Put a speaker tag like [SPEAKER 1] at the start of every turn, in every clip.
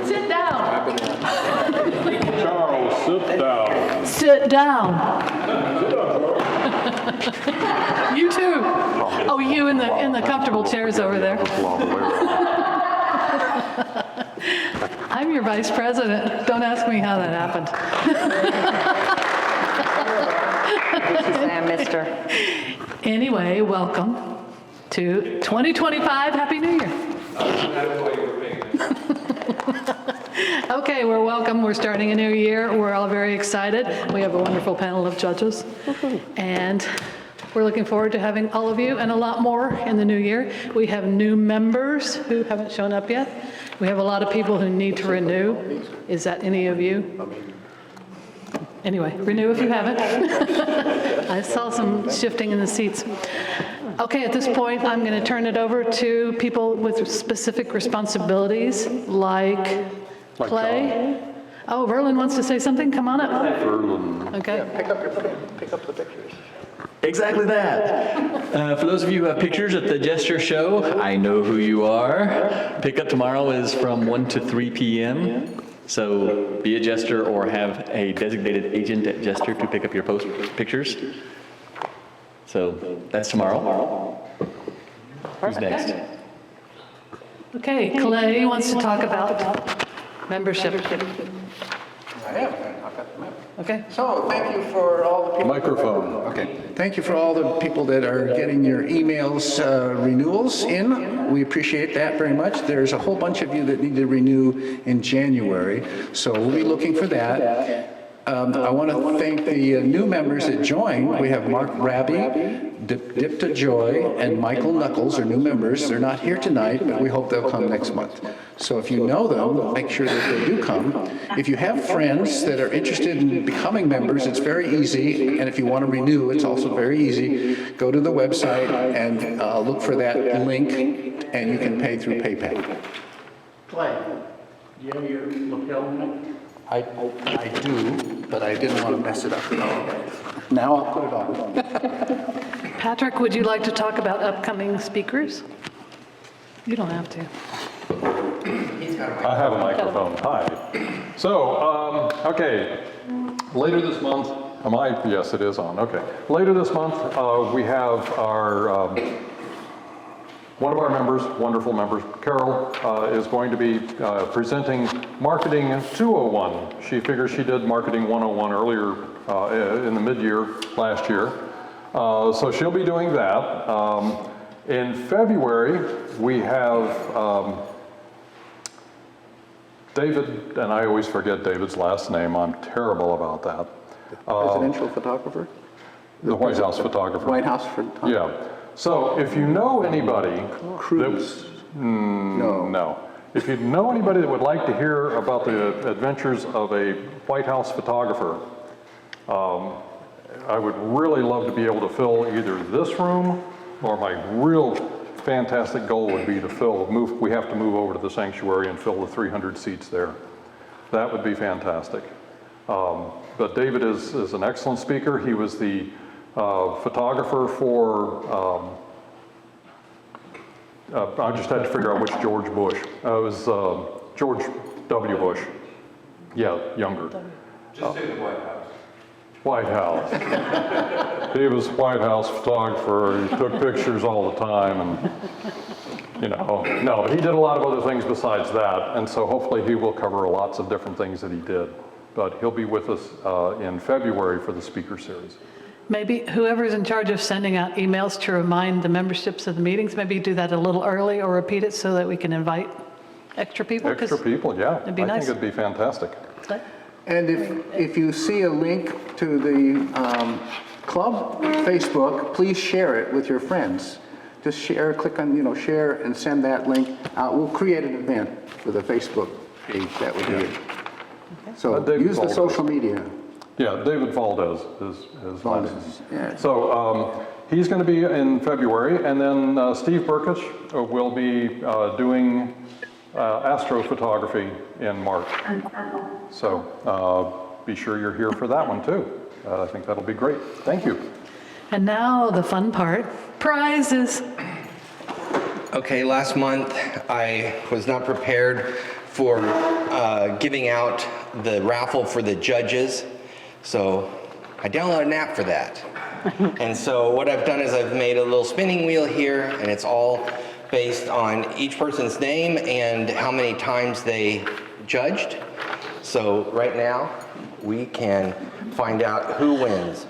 [SPEAKER 1] Sit down.
[SPEAKER 2] Charles, sit down.
[SPEAKER 1] Sit down. You too. Oh, you in the comfortable chairs over there. I'm your vice president. Don't ask me how that happened.
[SPEAKER 3] Sam, mister.
[SPEAKER 1] Anyway, welcome to 2025. Happy New Year. Okay, we're welcome. We're starting a new year. We're all very excited. We have a wonderful panel of judges. And we're looking forward to having all of you and a lot more in the new year. We have new members who haven't shown up yet. We have a lot of people who need to renew. Is that any of you? Anyway, renew if you haven't. I saw some shifting in the seats. Okay, at this point, I'm going to turn it over to people with specific responsibilities, like Clay. Oh, Verlin wants to say something. Come on up.
[SPEAKER 2] Verlin.
[SPEAKER 1] Okay.
[SPEAKER 4] Pick up the pictures.
[SPEAKER 5] Exactly that. For those of you who have pictures at the Gesture Show, I know who you are. Pickup tomorrow is from 1 to 3 p.m. So be a Gesture or have a designated agent at Gesture to pick up your pictures. So that's tomorrow. Who's next?
[SPEAKER 1] Okay, Clay wants to talk about membership.
[SPEAKER 4] I am. I've got the map.
[SPEAKER 1] Okay.
[SPEAKER 4] So thank you for all the people.
[SPEAKER 2] Microphone.
[SPEAKER 4] Okay. Thank you for all the people that are getting your emails renewals in. We appreciate that very much. There's a whole bunch of you that need to renew in January, so we'll be looking for that. I want to thank the new members that joined. We have Mark Raby, Dipta Joy, and Michael Knuckles are new members. They're not here tonight, but we hope they'll come next month. So if you know them, make sure that they do come. If you have friends that are interested in becoming members, it's very easy. And if you want to renew, it's also very easy. Go to the website and look for that link, and you can pay through PayPal.
[SPEAKER 6] Clay, do you have your lapel mic?
[SPEAKER 4] I do, but I didn't want to mess it up. Now I'll put it on.
[SPEAKER 1] Patrick, would you like to talk about upcoming speakers? You don't have to.
[SPEAKER 2] I have a microphone. Hi. So, okay, later this month, yes, it is on, okay. Later this month, we have our, one of our members, wonderful members, Carol, is going to be presenting Marketing 201. She figures she did Marketing 101 earlier in the mid-year last year. So she'll be doing that. In February, we have David, and I always forget David's last name. I'm terrible about that.
[SPEAKER 4] Presidential photographer?
[SPEAKER 2] The White House photographer.
[SPEAKER 4] White House photographer?
[SPEAKER 2] Yeah. So if you know anybody,
[SPEAKER 4] Cruz?
[SPEAKER 2] no. If you know anybody that would like to hear about the adventures of a White House photographer, I would really love to be able to fill either this room, or my real fantastic goal would be to we have to move over to the sanctuary and fill the 300 seats there. That would be fantastic. But David is an excellent speaker. He was the photographer for, I just had to figure out which George Bush. It was George W. Bush. Yeah, younger.
[SPEAKER 7] Just say the White House.
[SPEAKER 2] White House. He was White House photographer. He took pictures all the time, and no, but he did a lot of other things besides that, and so hopefully he will cover lots of different things that he did. But he'll be with us in February for the speaker series.
[SPEAKER 1] Maybe whoever's in charge of sending out emails to remind the memberships of the meetings, maybe do that a little early or repeat it so that we can invite extra people.
[SPEAKER 2] Extra people, yeah.
[SPEAKER 1] It'd be nice.
[SPEAKER 2] I think it'd be fantastic.
[SPEAKER 4] And if you see a link to the club Facebook, please share it with your friends. Just share, click on, share and send that link out. We'll create an event for the Facebook page. That would be it. So use the social media.
[SPEAKER 2] Yeah, David Valdez is my name.
[SPEAKER 4] Yeah.
[SPEAKER 2] So he's going to be in February, and then Steve Burkich will be doing astrophotography in March. So be sure you're here for that one too. I think that'll be great. Thank you.
[SPEAKER 1] And now the fun part, prizes.
[SPEAKER 8] Okay, last month I was not prepared for giving out the raffle for the judges. So I downloaded an app for that. And so what I've done is I've made a little spinning wheel here, and it's all based on each person's name and how many times they judged. So right now, we can find out who wins.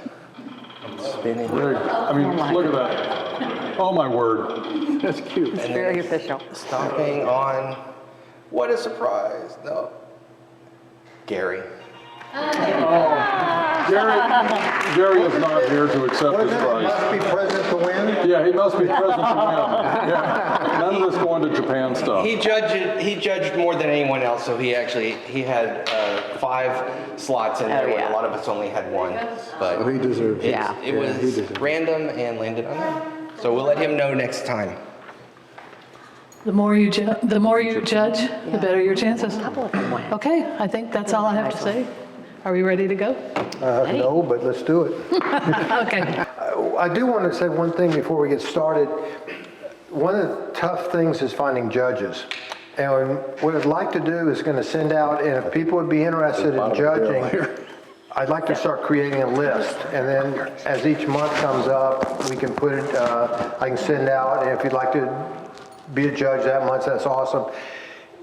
[SPEAKER 8] Spinning.
[SPEAKER 2] Greg, I mean, look at that. Oh, my word.
[SPEAKER 4] That's cute.
[SPEAKER 3] It's very official.
[SPEAKER 8] Stomping on, what a surprise, no. Gary.
[SPEAKER 2] Gary is not here to accept his prize.
[SPEAKER 9] Must be present to win?
[SPEAKER 2] Yeah, he must be present to win. Yeah. None of this going to Japan stuff.
[SPEAKER 8] He judged more than anyone else, so he had 5 slots in there,
[SPEAKER 3] Oh,
[SPEAKER 8] where
[SPEAKER 3] yeah.
[SPEAKER 8] a lot of us only had 1. But
[SPEAKER 4] He deserves it.
[SPEAKER 3] Yeah.
[SPEAKER 8] it was random and landed on him. So we'll let him know next time.
[SPEAKER 1] The more you judge, the better your chances.
[SPEAKER 3] A couple of them went.
[SPEAKER 1] Okay, I think that's all I have to say. Are we ready to go?
[SPEAKER 9] No, but let's do it.
[SPEAKER 1] Okay.
[SPEAKER 9] I do want to say one thing before we get started. One of the tough things is finding judges. And what I'd like to do is going to send out, and if people would be interested in judging, I'd like to start creating a list. And then as each month comes up, we can put it, I can send out, and if you'd like to be a judge that month, that's awesome.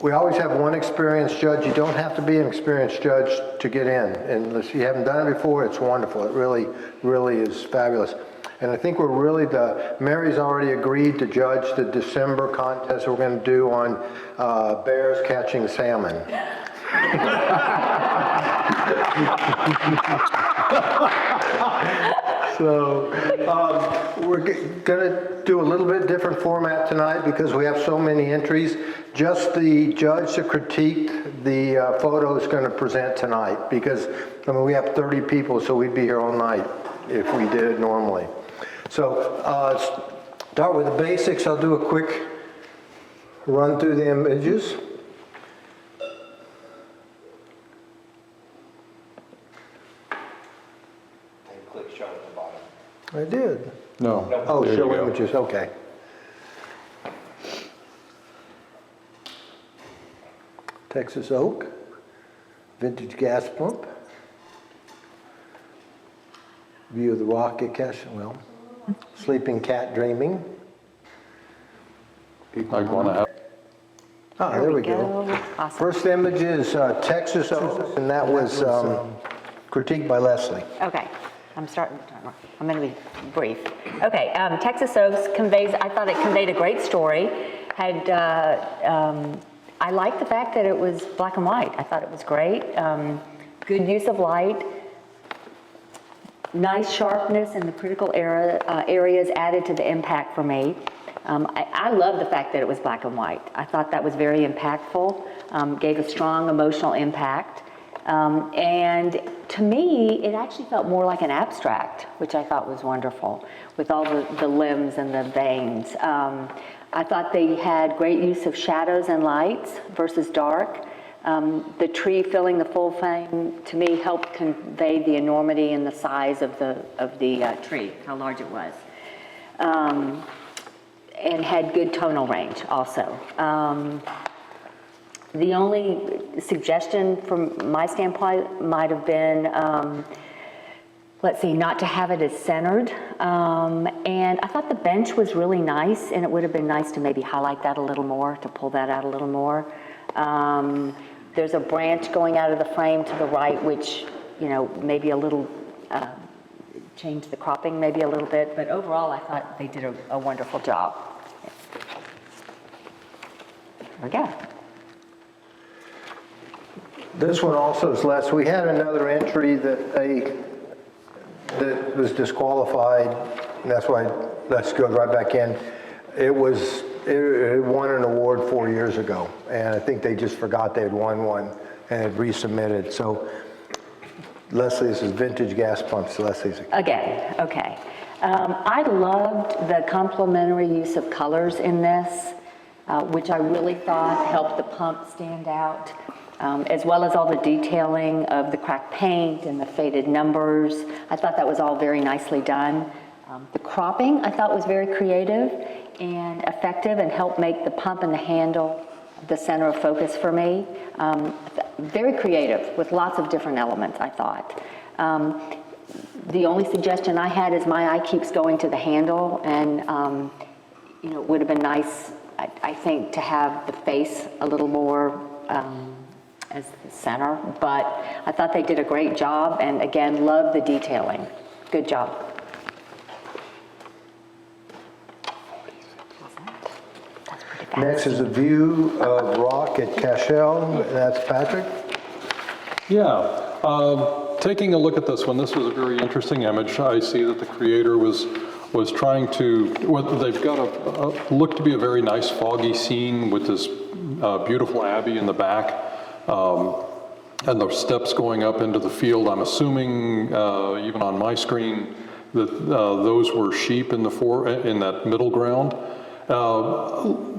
[SPEAKER 9] We always have one experienced judge. You don't have to be an experienced judge to get in. And if you haven't done it before, it's wonderful. It really, really is fabulous. And I think we're really Mary's already agreed to judge the December contest we're going to do on bears catching salmon. So we're going to do a little bit different format tonight because we have so many entries. Just the judge to critique the photo is going to present tonight because, I mean, we have 30 people, so we'd be here all night if we did it normally. So start with the basics. I'll do a quick run through the images.
[SPEAKER 8] Click show at the bottom.
[SPEAKER 9] I did.
[SPEAKER 2] No.
[SPEAKER 9] Oh,
[SPEAKER 2] There you
[SPEAKER 9] show
[SPEAKER 2] go.
[SPEAKER 9] images, okay. Texas oak, vintage gas pump, view of the rocket cache, well, sleeping cat dreaming.
[SPEAKER 2] I want to have.
[SPEAKER 9] Ah, there we go.
[SPEAKER 3] Awesome.
[SPEAKER 9] First image is Texas oak, and that was critiqued by Leslie.
[SPEAKER 3] Okay, I'm going to be brief. Okay, Texas Oaks I thought it conveyed a great story. I liked the fact that it was black and white. I thought it was great. Good use of light. Nice sharpness in the critical areas added to the impact for me. I love the fact that it was black and white. I thought that was very impactful, gave a strong emotional impact. And to me, it actually felt more like an abstract, which I thought was wonderful, with all the limbs and the veins. I thought they had great use of shadows and lights versus dark. The tree filling the full frame, to me, helped convey the enormity and the size of the tree, how large it was. And had good tonal range also. The only suggestion from my standpoint might have been, not to have it as centered. And I thought the bench was really nice, and it would have been nice to maybe highlight that a little more, to pull that out a little more. There's a branch going out of the frame to the right, which, maybe a little, changed the cropping maybe a little bit, but overall I thought they did a wonderful job. There we go.
[SPEAKER 9] This one also is less. We had another entry that was disqualified, and that's why let's go right back in. It won an award 4 years ago, and I think they just forgot they had won one and had resubmitted. So Leslie, this is vintage gas pumps. Leslie's.
[SPEAKER 3] Again, okay. I loved the complementary use of colors in this, which I really thought helped the pump stand out, as well as all the detailing of the cracked paint and the faded numbers. I thought that was all very nicely done. The cropping I thought was very creative and effective and helped make the pump and the handle the center of focus for me. Very creative with lots of different elements, I thought. The only suggestion I had is my eye keeps going to the handle, and you know, it would have been nice, I think, to have the face a little more as the center, but I thought they did a great job, and again, love the detailing. Good job. That's pretty fast.
[SPEAKER 9] Next is a view of rock at Cashel. That's Patrick.
[SPEAKER 2] Yeah, taking a look at this one, this was a very interesting image. I see that the creator was trying to, well, they've got a look to be a very nice foggy scene with this beautiful abbey in the back, and the steps going up into the field. I'm assuming, even on my screen, that those were sheep in that middle ground.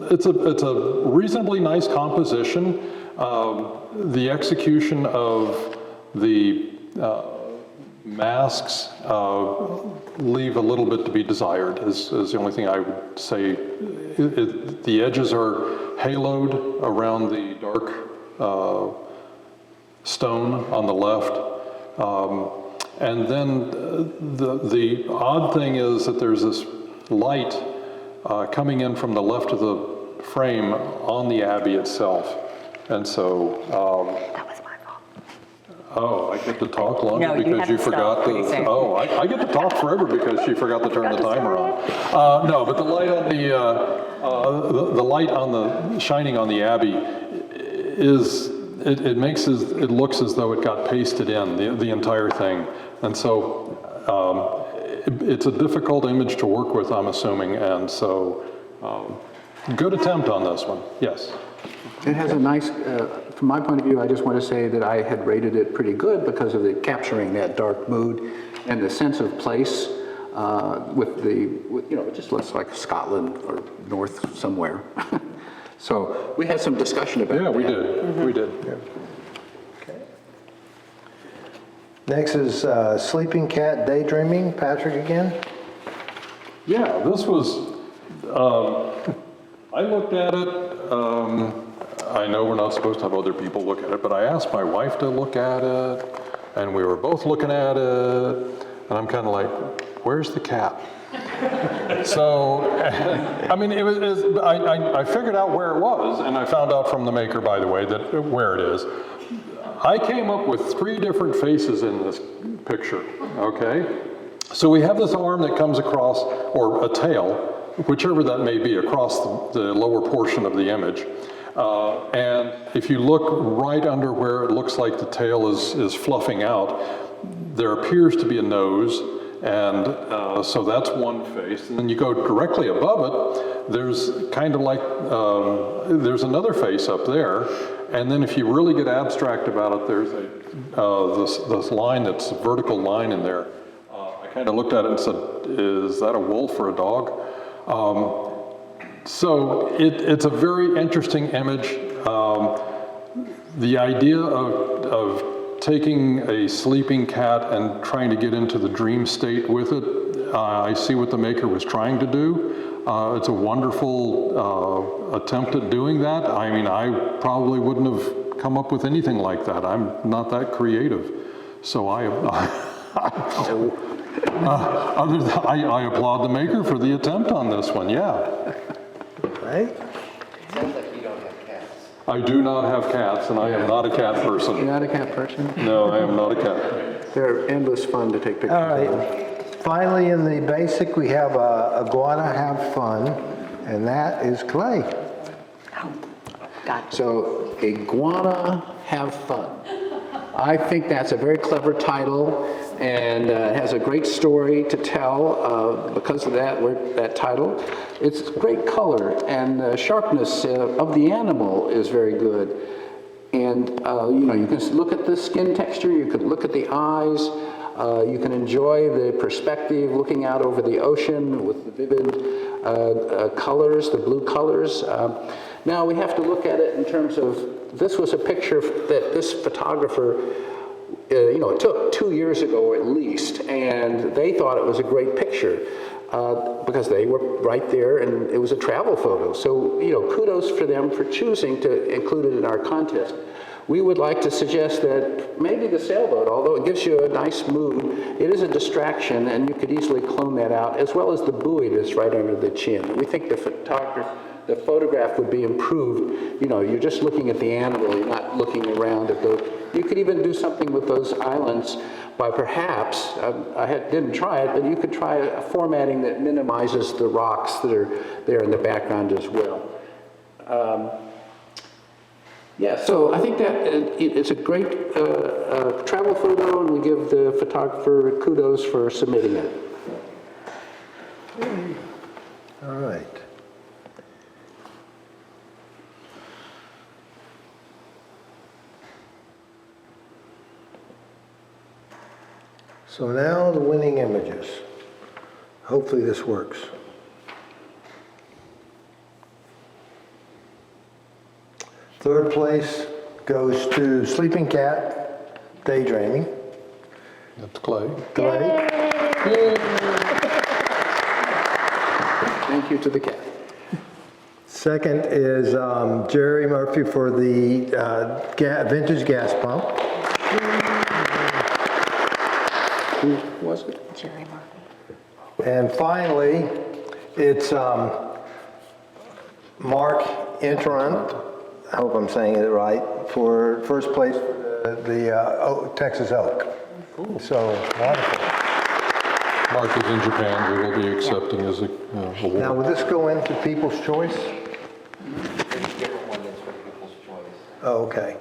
[SPEAKER 2] It's a reasonably nice composition. The execution of the masks leave a little bit to be desired, is the only thing I would say. The edges are haloed around the dark stone on the left. And then the odd thing is that there's this light coming in from the left of the frame on the abbey itself. And so,
[SPEAKER 3] That was my fault.
[SPEAKER 2] oh, I get to talk longer
[SPEAKER 3] No, you
[SPEAKER 2] because
[SPEAKER 3] have
[SPEAKER 2] you
[SPEAKER 3] to stop
[SPEAKER 2] forgot
[SPEAKER 3] pretty soon.
[SPEAKER 2] oh, I get to talk forever because she forgot to turn the timer on. No, but the light on the light on the, shining on the abbey is, it looks as though it got pasted in, the entire thing. And so, it's a difficult image to work with, I'm assuming, and so, good attempt on this one, yes.
[SPEAKER 4] It has a nice, from my point of view, I just want to say that I had rated it pretty good because of the capturing that dark mood and the sense of place it just looks like Scotland or north somewhere. So we had some discussion about that.
[SPEAKER 2] Yeah, we did, we did.
[SPEAKER 9] Okay. Next is Sleeping Cat Daydreaming. Patrick again.
[SPEAKER 2] Yeah, this was, I looked at it, I know we're not supposed to have other people look at it, but I asked my wife to look at it, and we were both looking at it, and I'm kind of like, where's the cat? So, I mean, I figured out where it was, and I found out from the maker, by the way, that where it is. I came up with 3 different faces in this picture, okay? So we have this arm that comes across, or a tail, whichever that may be, across the lower portion of the image. And if you look right under where it looks like the tail is fluffing out, there appears to be a nose, and so that's one face. And then you go directly above it, there's kind of like, there's another face up there. And then if you really get abstract about it, there's this line that's a vertical line in there. I kind of looked at it and said, is that a wolf or a dog? So it's a very interesting image. The idea of taking a sleeping cat and trying to get into the dream state with it, I see what the maker was trying to do. It's a wonderful attempt at doing that. I mean, I probably wouldn't have come up with anything like that. I'm not that creative. So I applaud the maker for the attempt on this one, yeah.
[SPEAKER 9] Right?
[SPEAKER 8] Sounds like you don't have cats.
[SPEAKER 2] I do not have cats, and I am not a cat person.
[SPEAKER 4] You're not a cat person?
[SPEAKER 2] No, I am not a cat.
[SPEAKER 4] They're endless fun to take pictures
[SPEAKER 9] All
[SPEAKER 4] of.
[SPEAKER 9] right. Finally, in the basic, we have Iguana Have Fun, and that is Clay.
[SPEAKER 3] Oh, got it.
[SPEAKER 4] So, Iguana Have Fun. I think that's a very clever title, and has a great story to tell because of that title. It's great color, and the sharpness of the animal is very good. And you can look at the skin texture, you can look at the eyes, you can enjoy the perspective looking out over the ocean with the vivid colors, the blue colors. Now we have to look at it in terms of, this was a picture that this photographer, it took 2 years ago at least, and they thought it was a great picture. because they were right there and it was a travel photo. So, kudos for them for choosing to include it in our contest. We would like to suggest that maybe the sailboat, although it gives you a nice mood, it is a distraction and you could easily clone that out, as well as the buoy that's right under the chin. We think the photograph would be improved. You're just looking at the animal, you're not looking around at those. You could even do something with those islands by perhaps, didn't try it, but you could try a formatting that minimizes the rocks that are there in the background as well. So I think that it's a great travel photo, and we give the photographer kudos for submitting it.
[SPEAKER 9] All right. So now the winning images. Hopefully this works. Third place goes to Sleeping Cat, Daydreaming.
[SPEAKER 2] That's Clay.
[SPEAKER 9] Clay.
[SPEAKER 4] Thank you to the cat.
[SPEAKER 9] Second is Jerry Murphy for the vintage gas pump.
[SPEAKER 4] Who was it?
[SPEAKER 3] Jerry Murphy.
[SPEAKER 9] And finally, it's Mark Interant, I hope I'm saying it right, for first place for the Texas Oak. So wonderful.
[SPEAKER 2] Mark is in Japan. We will be accepting his award.
[SPEAKER 9] Now, will this go into People's Choice?
[SPEAKER 8] There's a different one that's for People's Choice.
[SPEAKER 9] Oh, okay.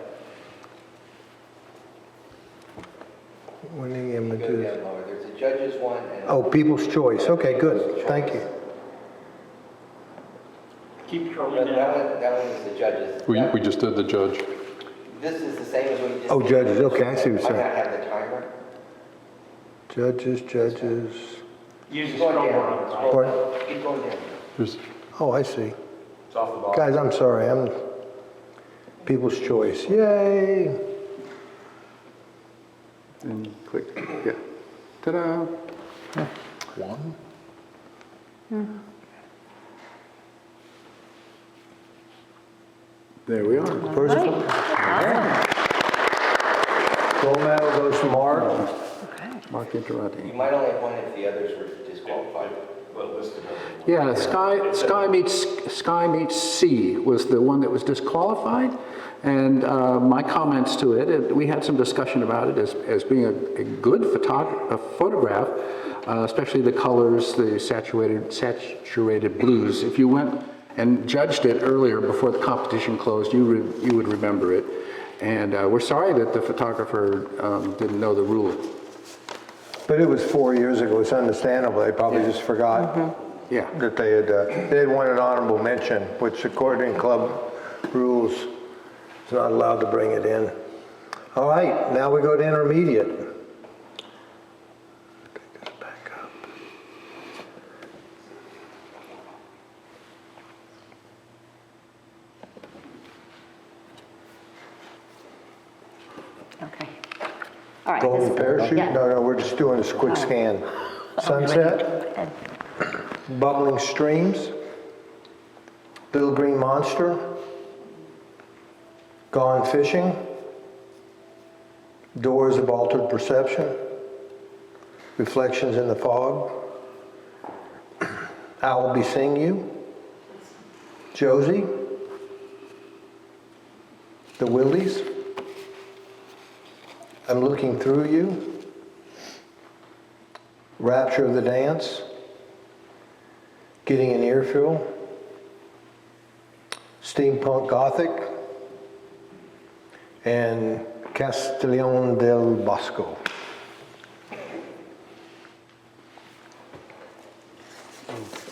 [SPEAKER 9] Winning
[SPEAKER 8] Go
[SPEAKER 9] images.
[SPEAKER 8] down lower. There's a judge's one and
[SPEAKER 9] Oh, People's Choice. Okay, good. Thank you.
[SPEAKER 6] Keep
[SPEAKER 8] that
[SPEAKER 6] scrolling down.
[SPEAKER 8] that one is the judge's.
[SPEAKER 2] We just did the judge.
[SPEAKER 8] This is the same as what you just
[SPEAKER 9] Oh,
[SPEAKER 8] did.
[SPEAKER 9] judges. Okay, I see what you're
[SPEAKER 8] Might not
[SPEAKER 9] saying.
[SPEAKER 8] have the timer.
[SPEAKER 9] Judges.
[SPEAKER 6] Use the
[SPEAKER 8] Keep going
[SPEAKER 6] scroll bar on
[SPEAKER 8] down.
[SPEAKER 6] the right.
[SPEAKER 8] Scroll-
[SPEAKER 9] Pardon?
[SPEAKER 8] Keep going down.
[SPEAKER 2] There's,
[SPEAKER 9] Oh, I see.
[SPEAKER 6] It's off the bottom.
[SPEAKER 9] Guys, I'm sorry. I'm People's Choice. Yay!
[SPEAKER 4] And click, yeah. Ta-da.
[SPEAKER 2] one.
[SPEAKER 4] There we are.
[SPEAKER 9] First, gold medal goes to Mark.
[SPEAKER 4] Mark Interati.
[SPEAKER 8] You might only have one if the others were disqualified.
[SPEAKER 4] Yeah, Sky Meets Sea was the one that was disqualified. And my comments to it, we had some discussion about it as being a good photograph, especially the colors, the saturated blues. If you went and judged it earlier before the competition closed, you would remember it. And we're sorry that the photographer didn't know the rule.
[SPEAKER 9] But it was 4 years ago. It's understandable. They probably just forgot
[SPEAKER 4] Yeah.
[SPEAKER 9] that they had won an honorable mention, which according to club rules, is not allowed to bring it in. All right, now we go to intermediate. Take this back up.
[SPEAKER 3] Okay. All right.
[SPEAKER 9] Golden
[SPEAKER 3] this-
[SPEAKER 9] parachute?
[SPEAKER 3] yeah.
[SPEAKER 9] No, we're just doing this quick scan. Sunset,
[SPEAKER 3] Go ahead.
[SPEAKER 9] bubbling streams, little green monster, gone fishing, doors of altered perception, reflections in the fog, I will be seeing you, Josie, the Wildies, I'm looking through you, Rapture of the Dance, Getting an Earful, Steampunk Gothic, and Castellón del Bosco.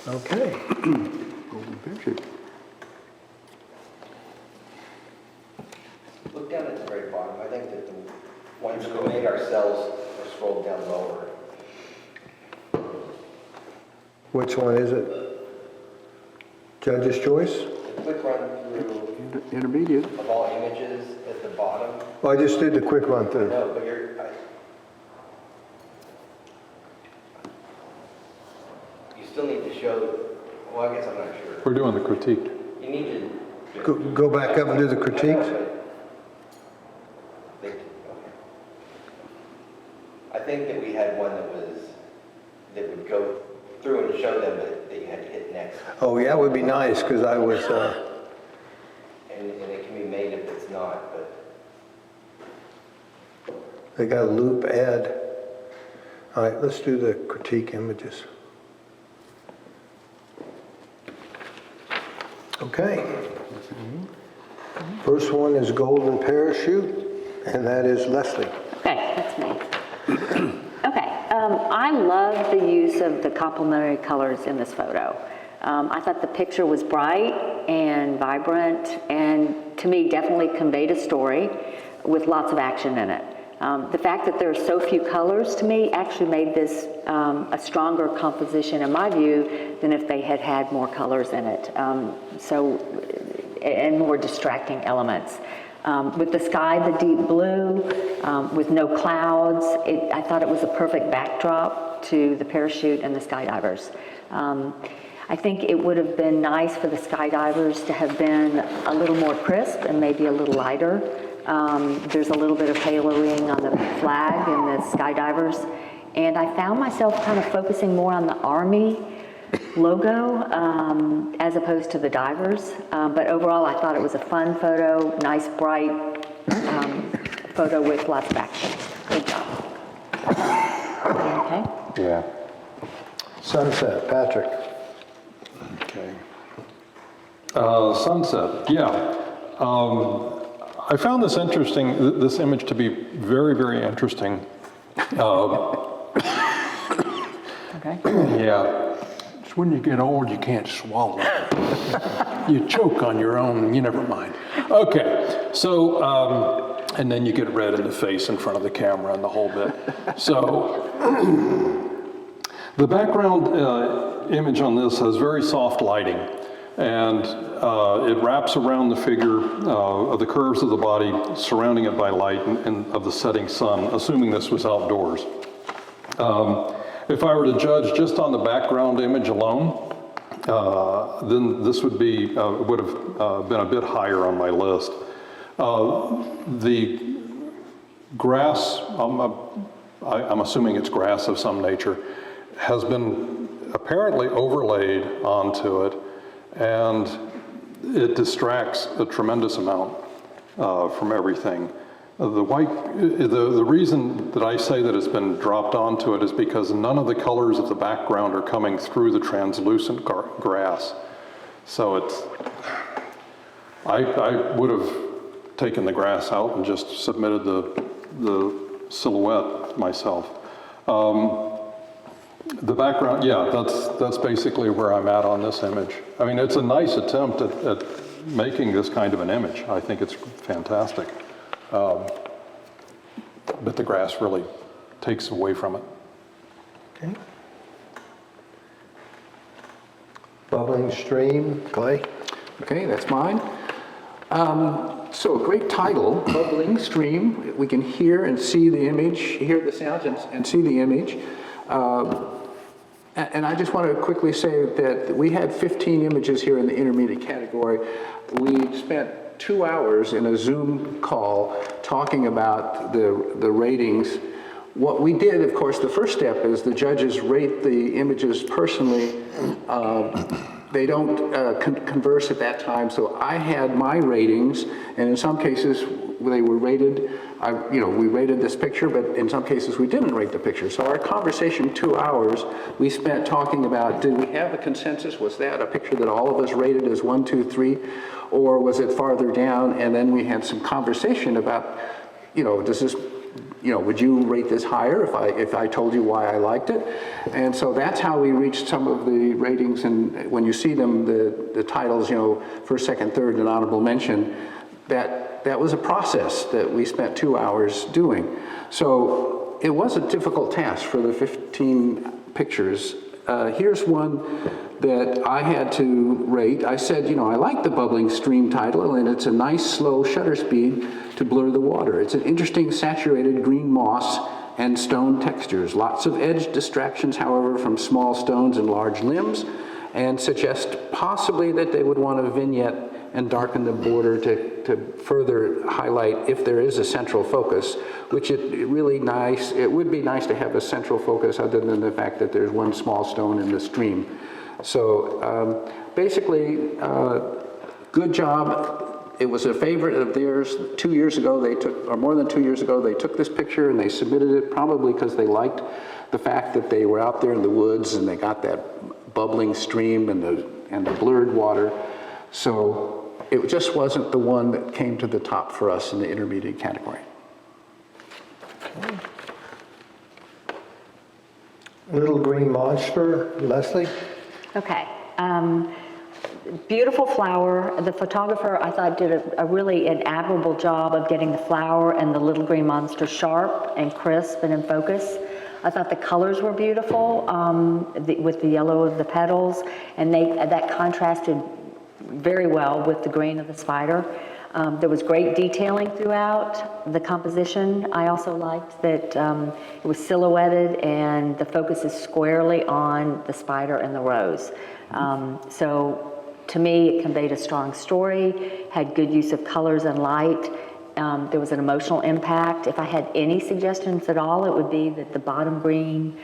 [SPEAKER 9] Okay.
[SPEAKER 4] Golden parachute.
[SPEAKER 8] Look down at the very bottom. I think that the ones we made ourselves are scrolled down lower.
[SPEAKER 9] Which one is it? Judge's choice?
[SPEAKER 8] The quick run through
[SPEAKER 4] Intermediate.
[SPEAKER 8] of all images at the bottom.
[SPEAKER 9] Well, I just did the quick run through.
[SPEAKER 8] No, but you Well, I guess I'm not sure.
[SPEAKER 2] We're doing the critique.
[SPEAKER 8] You need to.
[SPEAKER 9] Go back up and do the critiques?
[SPEAKER 8] I think that we had one that would go through and show them that you had to hit next.
[SPEAKER 9] Oh, yeah, it would be nice, because I was,
[SPEAKER 8] And it can be made if it's not, but.
[SPEAKER 9] they got a loop add. All right, let's do the critique images. Okay. First one is Golden Parachute, and that is Leslie.
[SPEAKER 3] Okay, that's me. Okay, I love the use of the complementary colors in this photo. I thought the picture was bright and vibrant, and to me definitely conveyed a story with lots of action in it. The fact that there are so few colors to me actually made this a stronger composition in my view than if they had had more colors in it. And more distracting elements. With the sky, the deep blue, with no clouds, I thought it was a perfect backdrop to the parachute and the skydivers. I think it would have been nice for the skydivers to have been a little more crisp and maybe a little lighter. There's a little bit of haloing on the flag in the skydivers. And I found myself kind of focusing more on the Army logo as opposed to the divers. But overall, I thought it was a fun photo, nice, bright photo with lots of action. Good job. Okay.
[SPEAKER 2] Yeah.
[SPEAKER 9] Sunset, Patrick.
[SPEAKER 2] Okay. Sunset, yeah. I found this interesting, this image to be very, very interesting.
[SPEAKER 3] Okay.
[SPEAKER 2] Yeah.
[SPEAKER 4] It's when you get old, you can't swallow. You choke on your own, you never mind.
[SPEAKER 2] Okay, so, and then you get red in the face in front of the camera and the whole bit. So, the background image on this has very soft lighting, and it wraps around the figure of the curves of the body, surrounding it by light and of the setting sun, assuming this was outdoors. If I were to judge just on the background image alone, then this would have been a bit higher on my list. The grass, I'm assuming it's grass of some nature, has been apparently overlaid onto it, and it distracts a tremendous amount from everything. The reason that I say that it's been dropped onto it is because none of the colors of the background are coming through the translucent grass. So I would have taken the grass out and just submitted the silhouette myself. The background, yeah, that's basically where I'm at on this image. I mean, it's a nice attempt at making this kind of an image. I think it's fantastic. But the grass really takes away from it.
[SPEAKER 9] Okay. Bubbling stream, Clay.
[SPEAKER 4] Okay, that's mine. So a great title, Bubbling Stream. We can hear and see the image, hear the sounds and see the image. And I just want to quickly say that we had 15 images here in the intermediate category. We spent 2 hours in a Zoom call talking about the ratings. What we did, of course, the first step is the judges rate the images personally. They don't converse at that time, so I had my ratings, and in some cases they were rated. We rated this picture, but in some cases we didn't rate the picture. So our conversation, 2 hours, we spent talking about, did we have a consensus? Was that a picture that all of us rated as 1, 2, 3, or was it farther down? And then we had some conversation about, does this, would you rate this higher if I told you why I liked it? And so that's how we reached some of the ratings. And when you see them, the titles, first, second, third, and honorable mention, that was a process that we spent 2 hours doing. So it was a difficult task for the 15 pictures. Here's one that I had to rate. I said, I like the Bubbling Stream title, and it's a nice slow shutter speed to blur the water. It's an interesting saturated green moss and stone textures. Lots of edge distractions, however, from small stones and large limbs. and suggest possibly that they would want a vignette and darken the border to further highlight if there is a central focus, which it would be nice to have a central focus other than the fact that there's one small stone in the stream. So basically, good job. It was a favorite of theirs. 2 years ago, or more than 2 years ago, they took this picture and they submitted it probably because they liked the fact that they were out there in the woods and they got that bubbling stream and the blurred water. So it just wasn't the one that came to the top for us in the intermediate category.
[SPEAKER 9] Little Green Monster, Leslie?
[SPEAKER 3] Okay. Beautiful flower. The photographer, I thought, did a really an admirable job of getting the flower and the little green monster sharp and crisp and in focus. I thought the colors were beautiful with the yellow of the petals, and that contrasted very well with the green of the spider. There was great detailing throughout the composition. I also liked that it was silhouetted and the focus is squarely on the spider and the rose. So to me, it conveyed a strong story, had good use of colors and light. There was an emotional impact. If I had any suggestions at all, it would be that the bottom green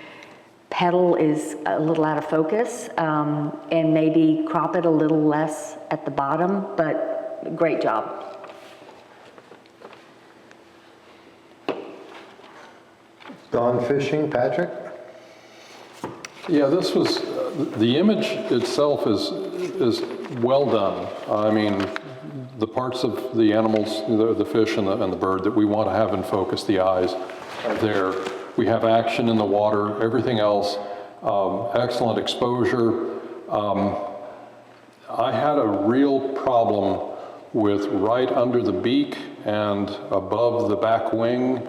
[SPEAKER 3] petal is a little out of focus, and maybe crop it a little less at the bottom, but great job.
[SPEAKER 9] Gone fishing, Patrick?
[SPEAKER 2] Yeah, this was, the image itself is well done. I mean, the parts of the animals, the fish and the bird that we want to have in focus, the eyes are there. We have action in the water, everything else, excellent exposure. I had a real problem with right under the beak and above the back wing,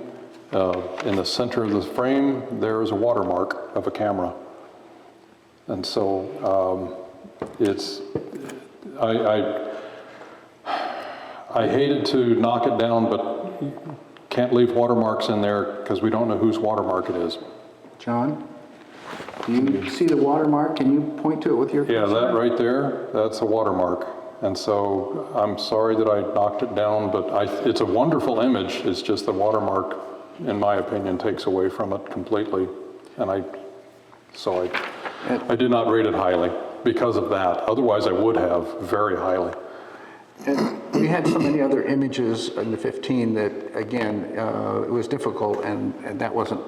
[SPEAKER 2] in the center of the frame, there is a watermark of a camera. And so I hated to knock it down, but can't leave watermarks in there because we don't know whose watermark it is.
[SPEAKER 4] John, do you see the watermark? Can you point to it with your
[SPEAKER 2] Yeah,
[SPEAKER 4] cursor?
[SPEAKER 2] that right there, that's a watermark. And so I'm sorry that I knocked it down, but it's a wonderful image. It's just the watermark, in my opinion, takes away from it completely. And I did not rate it highly because of that. Otherwise, I would have very highly.
[SPEAKER 4] And we had so many other images in the 15 that, again, it was difficult, and that wasn't,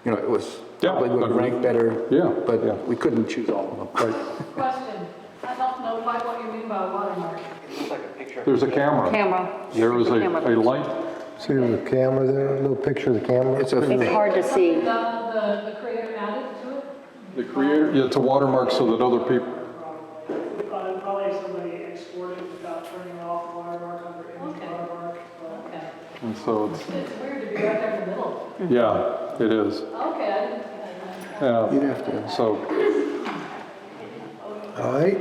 [SPEAKER 4] it was probably would have ranked better, but we couldn't choose all of them.
[SPEAKER 1] Question, I don't know quite what you mean by watermark.
[SPEAKER 2] There's a camera. There is a light.
[SPEAKER 9] See the camera there, a little picture of the camera?
[SPEAKER 4] It's
[SPEAKER 3] hard to see.
[SPEAKER 1] The creator added to it?
[SPEAKER 2] The creator, yeah, it's a watermark so that other people,
[SPEAKER 6] Probably somebody exported without turning off the watermark under image watermark.
[SPEAKER 1] Okay.
[SPEAKER 2] and so it's,
[SPEAKER 1] It's weird to be right there in the middle.
[SPEAKER 2] yeah, it is.
[SPEAKER 1] Okay, I didn't see that.
[SPEAKER 4] You'd have to.
[SPEAKER 2] So,
[SPEAKER 9] All right.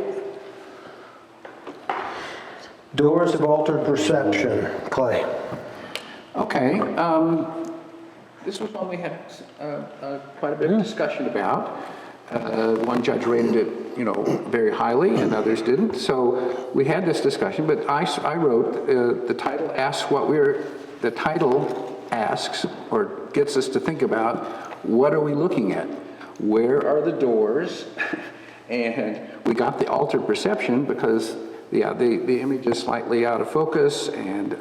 [SPEAKER 9] Doors of altered perception, Clay.
[SPEAKER 4] Okay, this was one we had quite a bit of discussion about. One judge rated it, very highly, and others didn't. So we had this discussion, but I wrote, the title asks the title asks, or gets us to think about, what are we looking at? Where are the doors? And we got the altered perception because, the image is slightly out of focus, and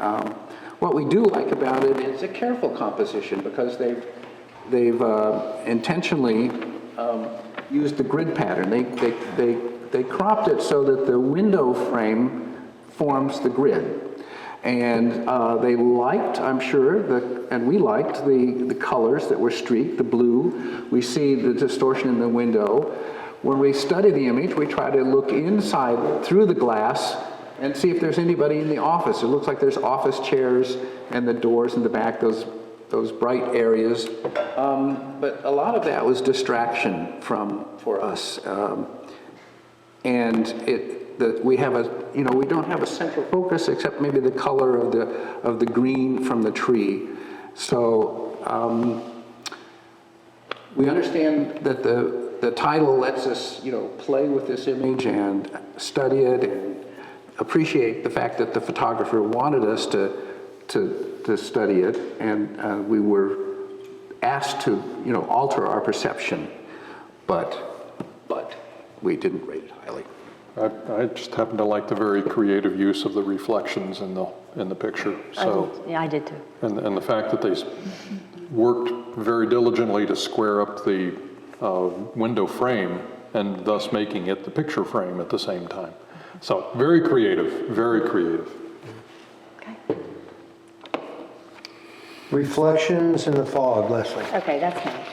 [SPEAKER 4] what we do like about it is a careful composition because they've intentionally used the grid pattern. They cropped it so that the window frame forms the grid. And they liked, I'm sure, and we liked the colors that were streaked, the blue. We see the distortion in the window. When we study the image, we try to look inside through the glass and see if there's anybody in the office. It looks like there's office chairs and the doors in the back, those bright areas. But a lot of that was distraction for us. And we don't have a central focus except maybe the color of the green from the tree. So we understand that the the title lets us, play with this image and study it and appreciate the fact that the photographer wanted us to study it, and we were asked to, alter our perception, but we didn't rate it highly.
[SPEAKER 2] I just happen to like the very creative use of the reflections in the picture. So,
[SPEAKER 3] Yeah, I did too.
[SPEAKER 2] and the fact that they worked very diligently to square up the window frame and thus making it the picture frame at the same time. So very creative, very creative.
[SPEAKER 3] Okay.
[SPEAKER 9] Reflections in the fog, Leslie.
[SPEAKER 3] Okay, that's nice.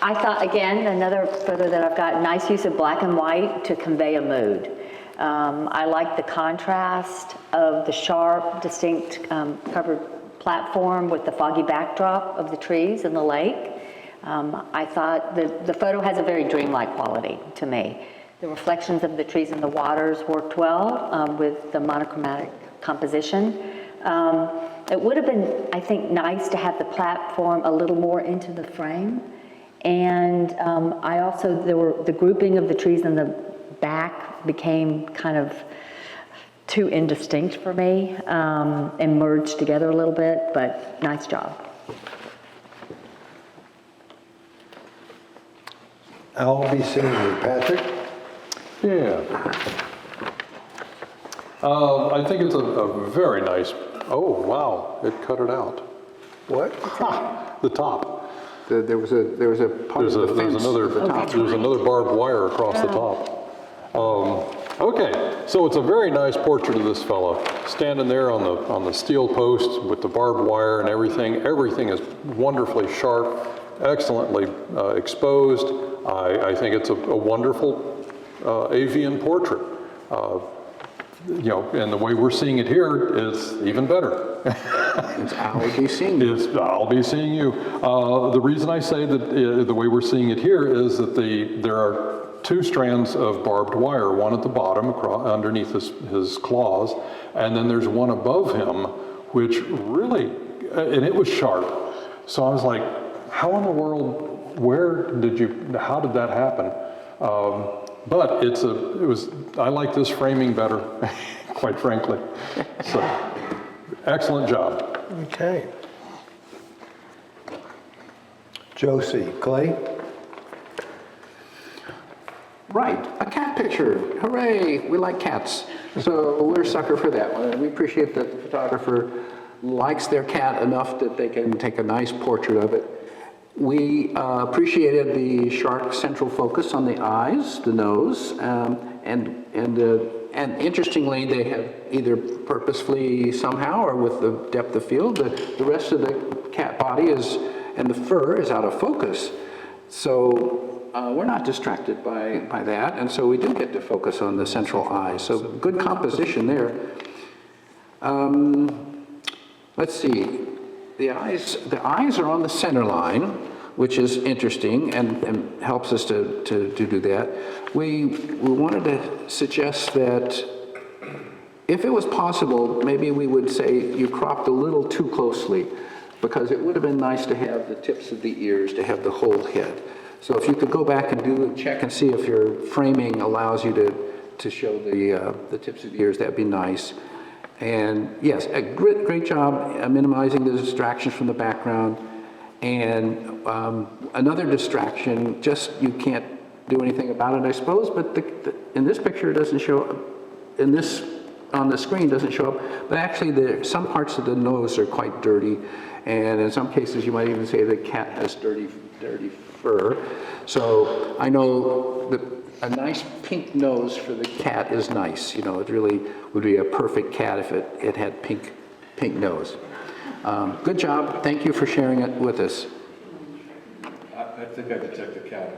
[SPEAKER 3] I thought, again, another photo that I've got, nice use of black and white to convey a mood. I like the contrast of the sharp, distinct covered platform with the foggy backdrop of the trees and the lake. I thought the photo has a very dreamlike quality to me. The reflections of the trees and the waters worked well with the monochromatic composition. It would have been, I think, nice to have the platform a little more into the frame. And I also, the grouping of the trees in the back became kind of too indistinct for me and merged together a little bit, but nice job.
[SPEAKER 9] I'll be seeing you, Patrick.
[SPEAKER 2] Yeah. I think it's a very nice, oh, wow, it cut it out.
[SPEAKER 9] What?
[SPEAKER 2] The top.
[SPEAKER 4] There was a part of the fence at the top.
[SPEAKER 2] There's another barbed wire across the top. Okay, so it's a very nice portrait of this fella, standing there on the steel post with the barbed wire and everything. Everything is wonderfully sharp, excellently exposed. I think it's a wonderful avian portrait. And the way we're seeing it here is even better.
[SPEAKER 4] I'll be seeing you.
[SPEAKER 2] I'll be seeing you. The reason I say that the way we're seeing it here is that there are two strands of barbed wire, one at the bottom underneath his claws, and then there's one above him, which really, and it was sharp. So I was like, how in the world, how did that happen? But I like this framing better, quite frankly. So, excellent job.
[SPEAKER 9] Okay. Josie, Clay?
[SPEAKER 4] Right, a cat picture. Hooray, we like cats. So we're a sucker for that one. And we appreciate that the photographer likes their cat enough that they can take a nice portrait of it. We appreciated the sharp central focus on the eyes, the nose, and interestingly, they have either purposefully somehow or with the depth of field, the rest of the cat body and the fur is out of focus. So we're not distracted by that, and so we do get to focus on the central eye. So good composition there. Let's see. The eyes are on the center line, which is interesting and helps us to do that. We wanted to suggest that if it was possible, maybe we would say you cropped a little too closely, because it would have been nice to have the tips of the ears, to have the whole head. So if you could go back and check and see if your framing allows you to show the tips of the ears, that'd be nice. And yes, a great job minimizing the distractions from the background. And another distraction, just you can't do anything about it, I suppose, but in this picture it doesn't show up, on the screen doesn't show up, but actually some parts of the nose are quite dirty, and in some cases you might even say the cat has dirty fur. So I know a nice pink nose for the cat is nice. It really would be a perfect cat if it had pink nose. Good job. Thank you for sharing it with us.
[SPEAKER 7] I think I detect a cat.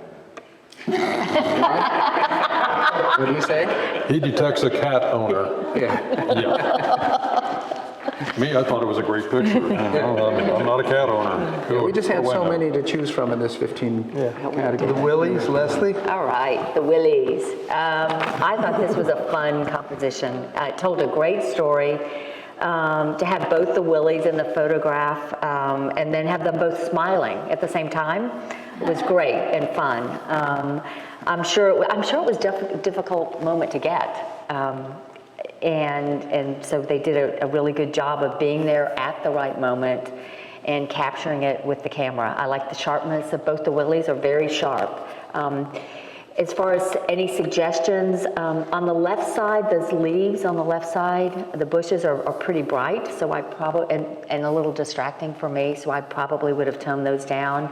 [SPEAKER 4] What do you say?
[SPEAKER 2] He detects a cat owner.
[SPEAKER 4] Yeah.
[SPEAKER 2] Yeah. Me, I thought it was a great picture. I'm not a cat owner.
[SPEAKER 4] We just had so
[SPEAKER 2] Wait,
[SPEAKER 4] many to choose from in this 15
[SPEAKER 9] The
[SPEAKER 4] category.
[SPEAKER 9] Willies, Leslie?
[SPEAKER 3] All right, the Willies. I thought this was a fun composition. It told a great story. to have both the Willies in the photograph, and then have them both smiling at the same time was great and fun. I'm sure it was a difficult moment to get. And so they did a really good job of being there at the right moment and capturing it with the camera. I like the sharpness of both the Willies are very sharp. As far as any suggestions, on the left side, those leaves on the left side, the bushes are pretty bright, so I probably, and a little distracting for me, so I probably would have toned those down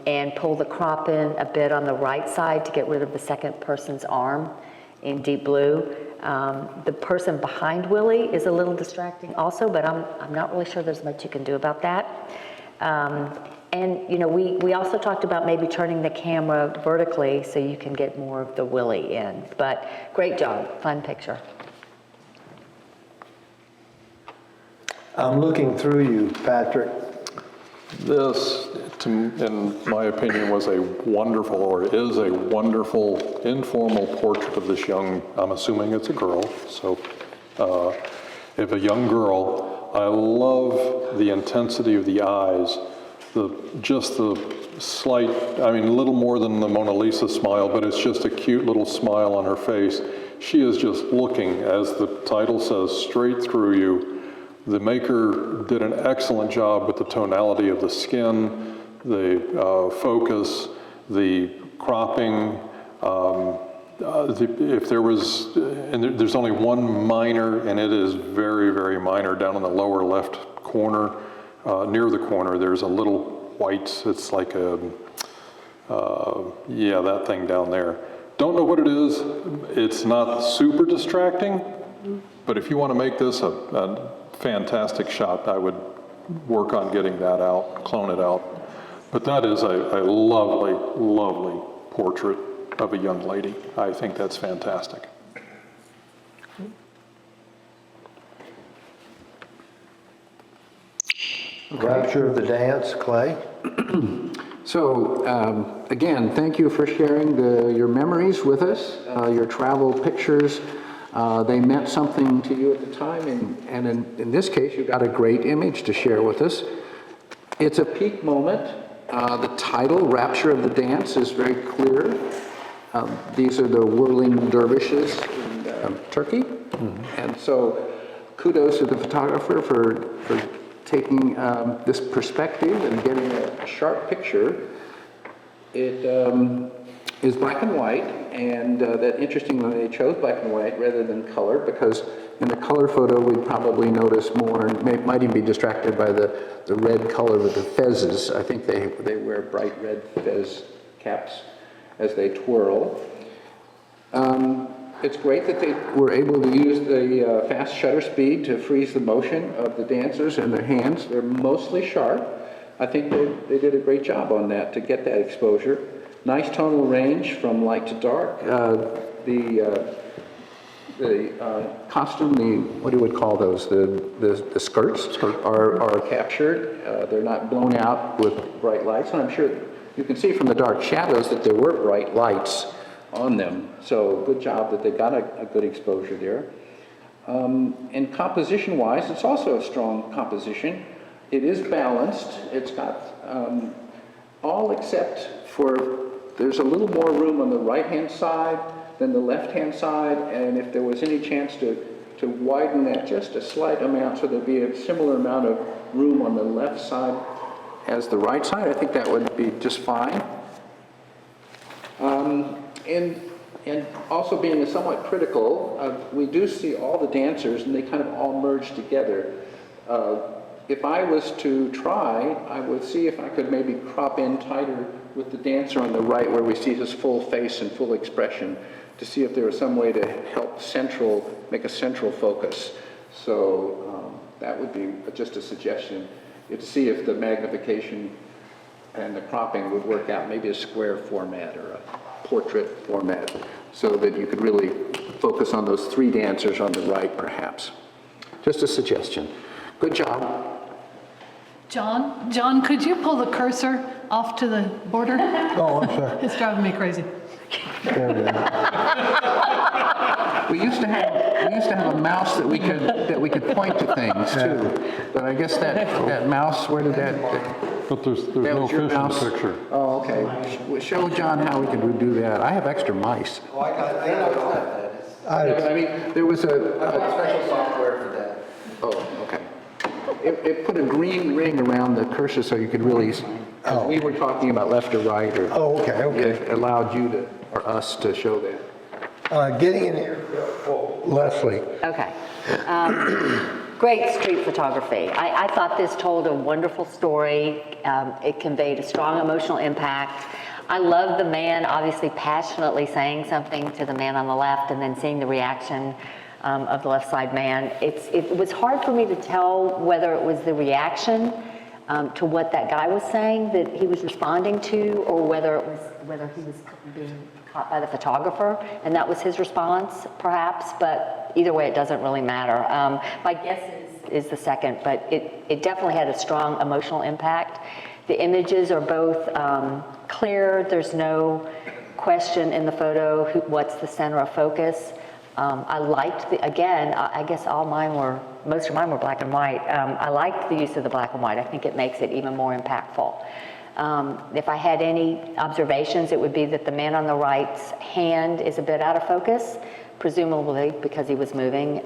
[SPEAKER 3] and pulled the crop in a bit on the right side to get rid of the second person's arm in deep blue. The person behind Willie is a little distracting also, but I'm not really sure there's much you can do about that. And you know, we also talked about maybe turning the camera vertically so you can get more of the Willie in. But great job, fun picture.
[SPEAKER 9] I'm looking through you, Patrick.
[SPEAKER 2] This, in my opinion, was a wonderful, or is a wonderful, informal portrait of this young, I'm assuming it's a girl, so if a young girl, I love the intensity of the eyes, just the slight, I mean, a little more than the Mona Lisa smile, but it's just a cute little smile on her face. She is just looking, as the title says, straight through you. The maker did an excellent job with the tonality of the skin, the focus, the cropping. If there was, and there's only one minor, and it is very, very minor, down in the lower left corner, near the corner, there's a little white, it's like a, yeah, that thing down there. Don't know what it is. It's not super distracting, but if you want to make this a fantastic shot, I would work on getting that out, clone it out. But that is a lovely, lovely portrait of a young lady. I think that's fantastic.
[SPEAKER 9] Rapture of the dance, Clay.
[SPEAKER 4] So, again, thank you for sharing your memories with us, your travel pictures. They meant something to you at the time, and in this case, you got a great image to share with us. It's a peak moment. The title, Rapture of the Dance, is very clear. These are the whirling dervishes in Turkey. And so kudos to the photographer for taking this perspective and getting a sharp picture. It is black and white, and that interestingly they chose black and white rather than color, because in the color photo we'd probably notice more and might even be distracted by the red color of the fezzes. I think they wear bright red fez caps as they twirl. It's great that they were able to use the fast shutter speed to freeze the motion of the dancers and their hands. They're mostly sharp. I think they did a great job on that to get that exposure. Nice tonal range from light to dark. The costume, what do you would call those? The skirts are captured. They're not blown out with bright lights. And I'm sure you can see from the dark shadows that there were bright lights on them. So good job that they got a good exposure there. And composition-wise, it's also a strong composition. It is balanced. It's got all except for, there's a little more room on the right-hand side than the left-hand side, and if there was any chance to widen that just a slight amount so there'd be a similar amount of room on the left side as the right side, I think that would be just fine. And also being somewhat critical, we do see all the dancers and they kind of all merge together. If I was to try, I would see if I could maybe crop in tighter with the dancer on the right where we see his full face and full expression, to see if there was some way to help make a central focus. So that would be just a suggestion, to see if the magnification and the cropping would work out, maybe a square format or a portrait format, so that you could really focus on those three dancers on the right, perhaps. Just a suggestion. Good job.
[SPEAKER 1] John, could you pull the cursor off to the border?
[SPEAKER 9] Oh, I'm sorry.
[SPEAKER 1] It's driving me crazy.
[SPEAKER 9] There we go.
[SPEAKER 4] We used to have a mouse that we could point to things too. But I guess that mouse, where did that?
[SPEAKER 2] But there's
[SPEAKER 4] That
[SPEAKER 2] no
[SPEAKER 4] was
[SPEAKER 2] fish
[SPEAKER 4] your
[SPEAKER 2] in the
[SPEAKER 4] mouse?
[SPEAKER 2] picture.
[SPEAKER 4] Oh, okay. Well, show John how we can do that. I have extra mice.
[SPEAKER 8] Oh, I don't have that.
[SPEAKER 4] Yeah, but I mean, there was a
[SPEAKER 8] Special software for that.
[SPEAKER 4] oh, okay. It put a green ring around the cursor so you could really, as we were talking about left or right, or
[SPEAKER 9] Oh, okay.
[SPEAKER 4] it allowed you to, or us to show that.
[SPEAKER 9] Getting in here, Leslie.
[SPEAKER 3] Okay. Great street photography. I thought this told a wonderful story. It conveyed a strong emotional impact. I love the man obviously passionately saying something to the man on the left and then seeing the reaction of the left side man. It was hard for me to tell whether it was the reaction to what that guy was saying that he was responding to, or whether he was being caught by the photographer and that was his response perhaps, but either way it doesn't really matter. My guess is the second, but it definitely had a strong emotional impact. The images are both clear. There's no question in the photo what's the center of focus. I liked I guess most of mine were black and white. I liked the use of the black and white. I think it makes it even more impactful. If I had any observations, it would be that the man on the right's hand is a bit out of focus, presumably because he was moving.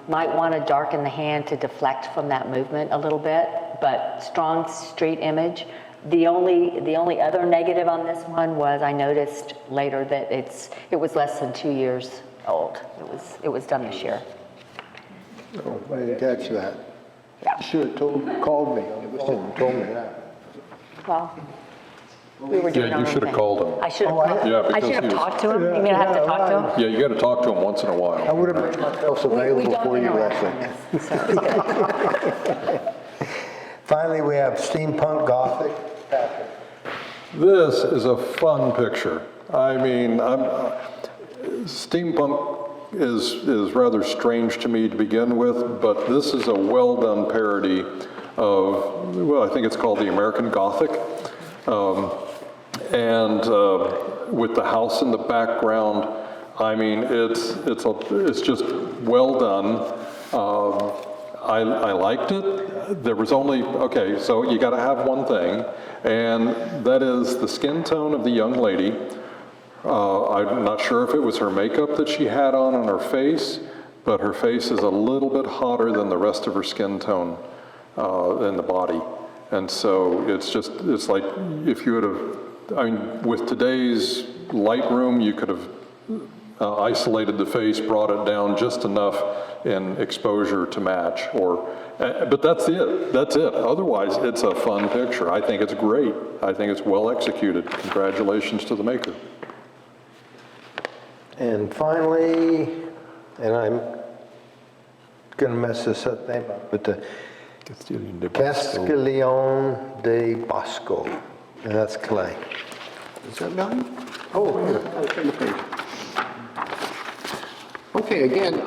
[SPEAKER 3] Might want to darken the hand to deflect from that movement a little bit, but strong street image. The only other negative on this one was I noticed later that it was less than 2 years old. It was done this year.
[SPEAKER 9] Oh, I didn't catch that.
[SPEAKER 3] Yeah.
[SPEAKER 9] Should have called me on the phone and told me that.
[SPEAKER 3] Well, we were doing
[SPEAKER 2] Yeah,
[SPEAKER 3] our
[SPEAKER 2] you
[SPEAKER 3] own
[SPEAKER 2] should have
[SPEAKER 3] thing.
[SPEAKER 2] called him.
[SPEAKER 3] I should have.
[SPEAKER 2] Yeah,
[SPEAKER 3] I
[SPEAKER 2] because
[SPEAKER 3] should have
[SPEAKER 2] he was-
[SPEAKER 3] talked to him. You mean I have to talk to him?
[SPEAKER 2] Yeah, you got to talk to him once in a
[SPEAKER 9] I
[SPEAKER 2] while.
[SPEAKER 9] would have made myself
[SPEAKER 3] We
[SPEAKER 9] available
[SPEAKER 3] don't
[SPEAKER 9] for you,
[SPEAKER 3] interact
[SPEAKER 9] Leslie.
[SPEAKER 3] on this, so it's good.
[SPEAKER 9] Finally, we have steampunk gothic. Patrick.
[SPEAKER 2] This is a fun picture. I mean, steampunk is rather strange to me to begin with, but this is a well-done parody of, well, I think it's called the American Gothic. With the house in the background, I mean, it's just well done. I liked it. There was only, okay, so you got to have one thing, and that is the skin tone of the young lady. I'm not sure if it was her makeup that she had on her face, but her face is a little bit hotter than the rest of her skin tone in the body. And so it's like if you would have, I mean, with today's Lightroom, you could have isolated the face, brought it down just enough in exposure to match, but that's it. Otherwise, it's a fun picture. I think it's great. I think it's well executed. Congratulations to the maker.
[SPEAKER 9] And finally, and I'm going to mess this name up, but the Castiglione de Bosco, and that's clay. Is that right?
[SPEAKER 4] Oh, I'll turn the page. Okay, again,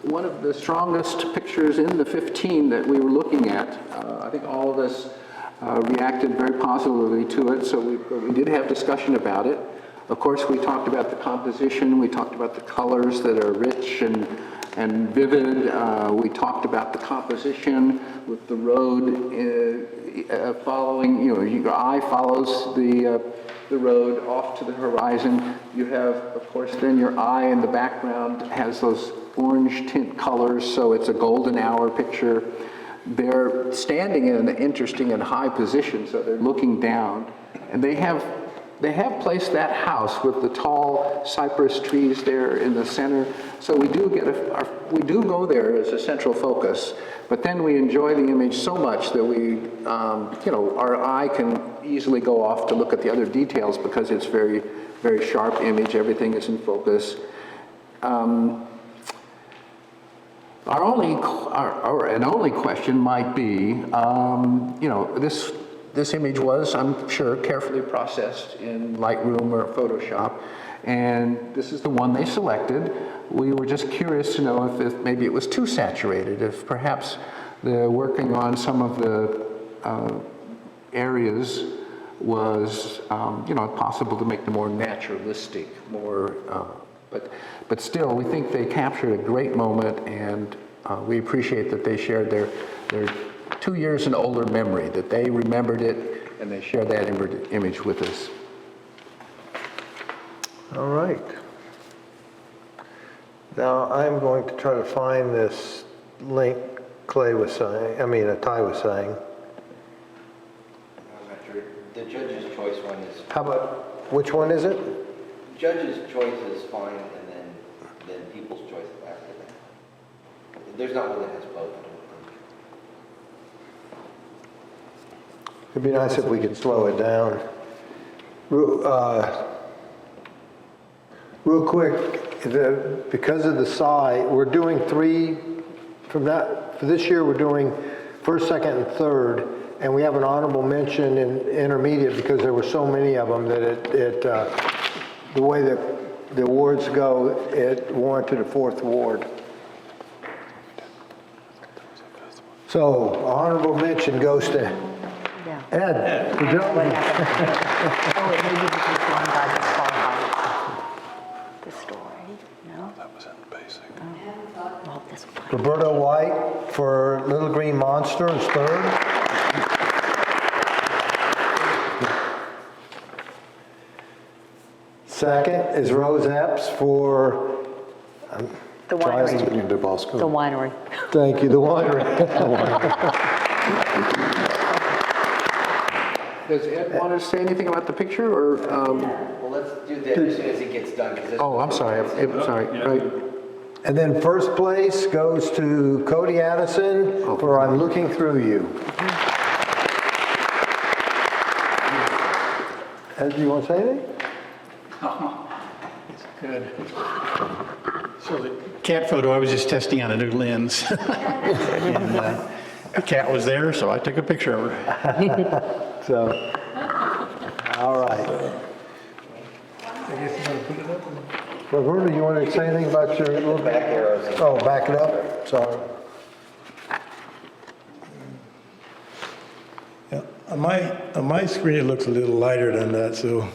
[SPEAKER 4] one of the strongest pictures in the 15 that we were looking at. I think all of us reacted very positively to it, so we did have discussion about it. Of course, we talked about the composition, we talked about the colors that are rich and vivid. We talked about the composition with the road following, your eye follows the road off to the horizon. You have, of course, then your eye in the background has those orange tint colors, so it's a golden hour picture. They're standing in an interesting and high position, so they're looking down, and they have placed that house with the tall cypress trees there in the center. So we do go there as a central focus, but then we enjoy the image so much that our eye can easily go off to look at the other details because it's very, very sharp image. Everything is in focus. Our only question might be, this image was, I'm sure, carefully processed in Lightroom or Photoshop, and this is the one they selected. We were just curious to know if maybe it was too saturated, if perhaps the working on some of the areas was, possible to make them more naturalistic, more But still, we think they captured a great moment, and we appreciate that they shared their 2 years and older memory, that they remembered it, and they shared that image with us.
[SPEAKER 9] All right. Now, I'm going to try to find this link Ty was saying.
[SPEAKER 8] The judge's choice one is,
[SPEAKER 9] How about, which one is it?
[SPEAKER 8] judge's choice is fine, and then people's choice after that. There's not one that has both.
[SPEAKER 9] It'd be nice if we could slow it down. Real quick, because of the SI, we're doing three, for this year, we're doing first, second, and third, and we have an honorable mention in intermediate because there were so many of them that the way that the awards go, it warranted a fourth award. So, honorable mention goes to Ed.
[SPEAKER 3] What happened? Oh, it maybe because one got disqualified. The story, no?
[SPEAKER 2] That was in the basic.
[SPEAKER 3] Well, this one.
[SPEAKER 9] Roberta White for Little Green Monster is third. Second is Rose Epps for,
[SPEAKER 3] The winery.
[SPEAKER 9] trying to-
[SPEAKER 3] The winery.
[SPEAKER 9] thank you, the winery.
[SPEAKER 4] Does Ed want to say anything about the picture, or?
[SPEAKER 8] Well, let's do that as soon as it gets done. 'Cause
[SPEAKER 4] Oh, I'm sorry, right.
[SPEAKER 9] And then first place goes to Cody Addison for I'm Looking Through You. Ed, do you want to say anything?
[SPEAKER 10] Good. So the cat photo, I was just testing on a new lens. And the cat was there, so I took a picture of her.
[SPEAKER 9] So, all right. Roberta, you want to say anything about your little
[SPEAKER 8] Back arrows.
[SPEAKER 9] Oh, back it up, sorry.
[SPEAKER 11] Yeah, on my screen, it looks a little lighter than that, so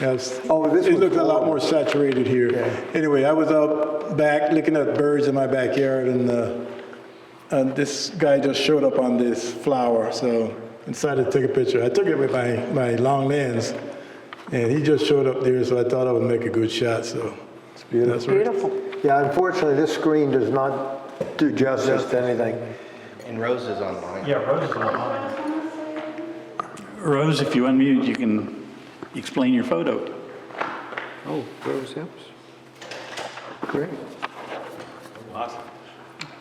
[SPEAKER 11] yes.
[SPEAKER 9] Oh, this
[SPEAKER 11] It
[SPEAKER 9] was
[SPEAKER 11] looks a lot
[SPEAKER 9] cool.
[SPEAKER 11] more saturated here.
[SPEAKER 9] Okay.
[SPEAKER 11] Anyway, I was out back looking at birds in my backyard, and this guy just showed up on this flower, so I decided to take a picture. I took it with my long lens, and he just showed up there, so I thought I would make a good shot, so. It's beautiful.
[SPEAKER 3] Beautiful.
[SPEAKER 9] Yeah, unfortunately, this screen does not do justice to anything.
[SPEAKER 8] And Rose is online.
[SPEAKER 10] Yeah, Rose is online. Rose, if you unmute, you can explain your photo.
[SPEAKER 4] Oh, Rose Epps. Great.
[SPEAKER 10] Awesome.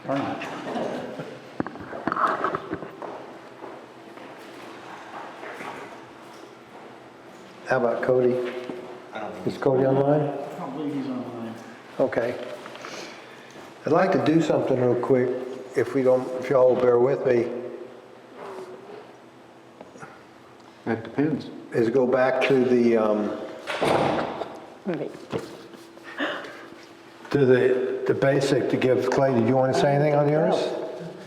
[SPEAKER 10] Or not.
[SPEAKER 9] How about Cody? Is Cody online?
[SPEAKER 10] I don't believe he's online.
[SPEAKER 9] Okay. I'd like to do something real quick, if y'all will bear with me,
[SPEAKER 4] That depends.
[SPEAKER 9] is go back to the, basic to give Clay. Did you want to say anything on yours?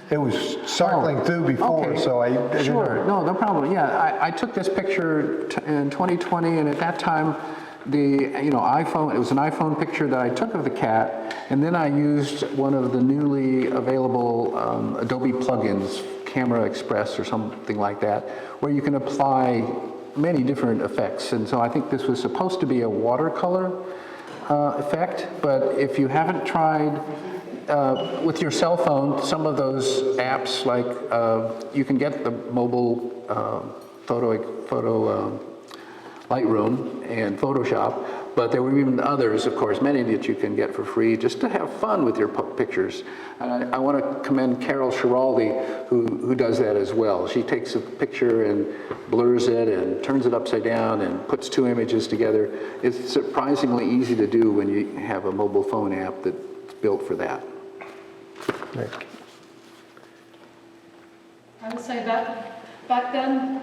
[SPEAKER 9] It was circling through before,
[SPEAKER 4] Okay.
[SPEAKER 9] so I didn't.
[SPEAKER 4] Sure, no problem. Yeah, I took this picture in 2020, and at that time, the iPhone, it was an iPhone picture that I took of the cat, and then I used one of the newly available Adobe plugins, Camera Express or something like that, where you can apply many different effects. And so I think this was supposed to be a watercolor effect, but if you haven't tried with your cell phone, some of those apps, like you can get the mobile photo Lightroom and Photoshop, but there were even others, of course, many that you can get for free just to have fun with your pictures. And I want to commend Carol Schiraldi, who does that as well. She takes a picture and blurs it and turns it upside down and puts two images together. It's surprisingly easy to do when you have a mobile phone app that's built for that.
[SPEAKER 1] I would say back then,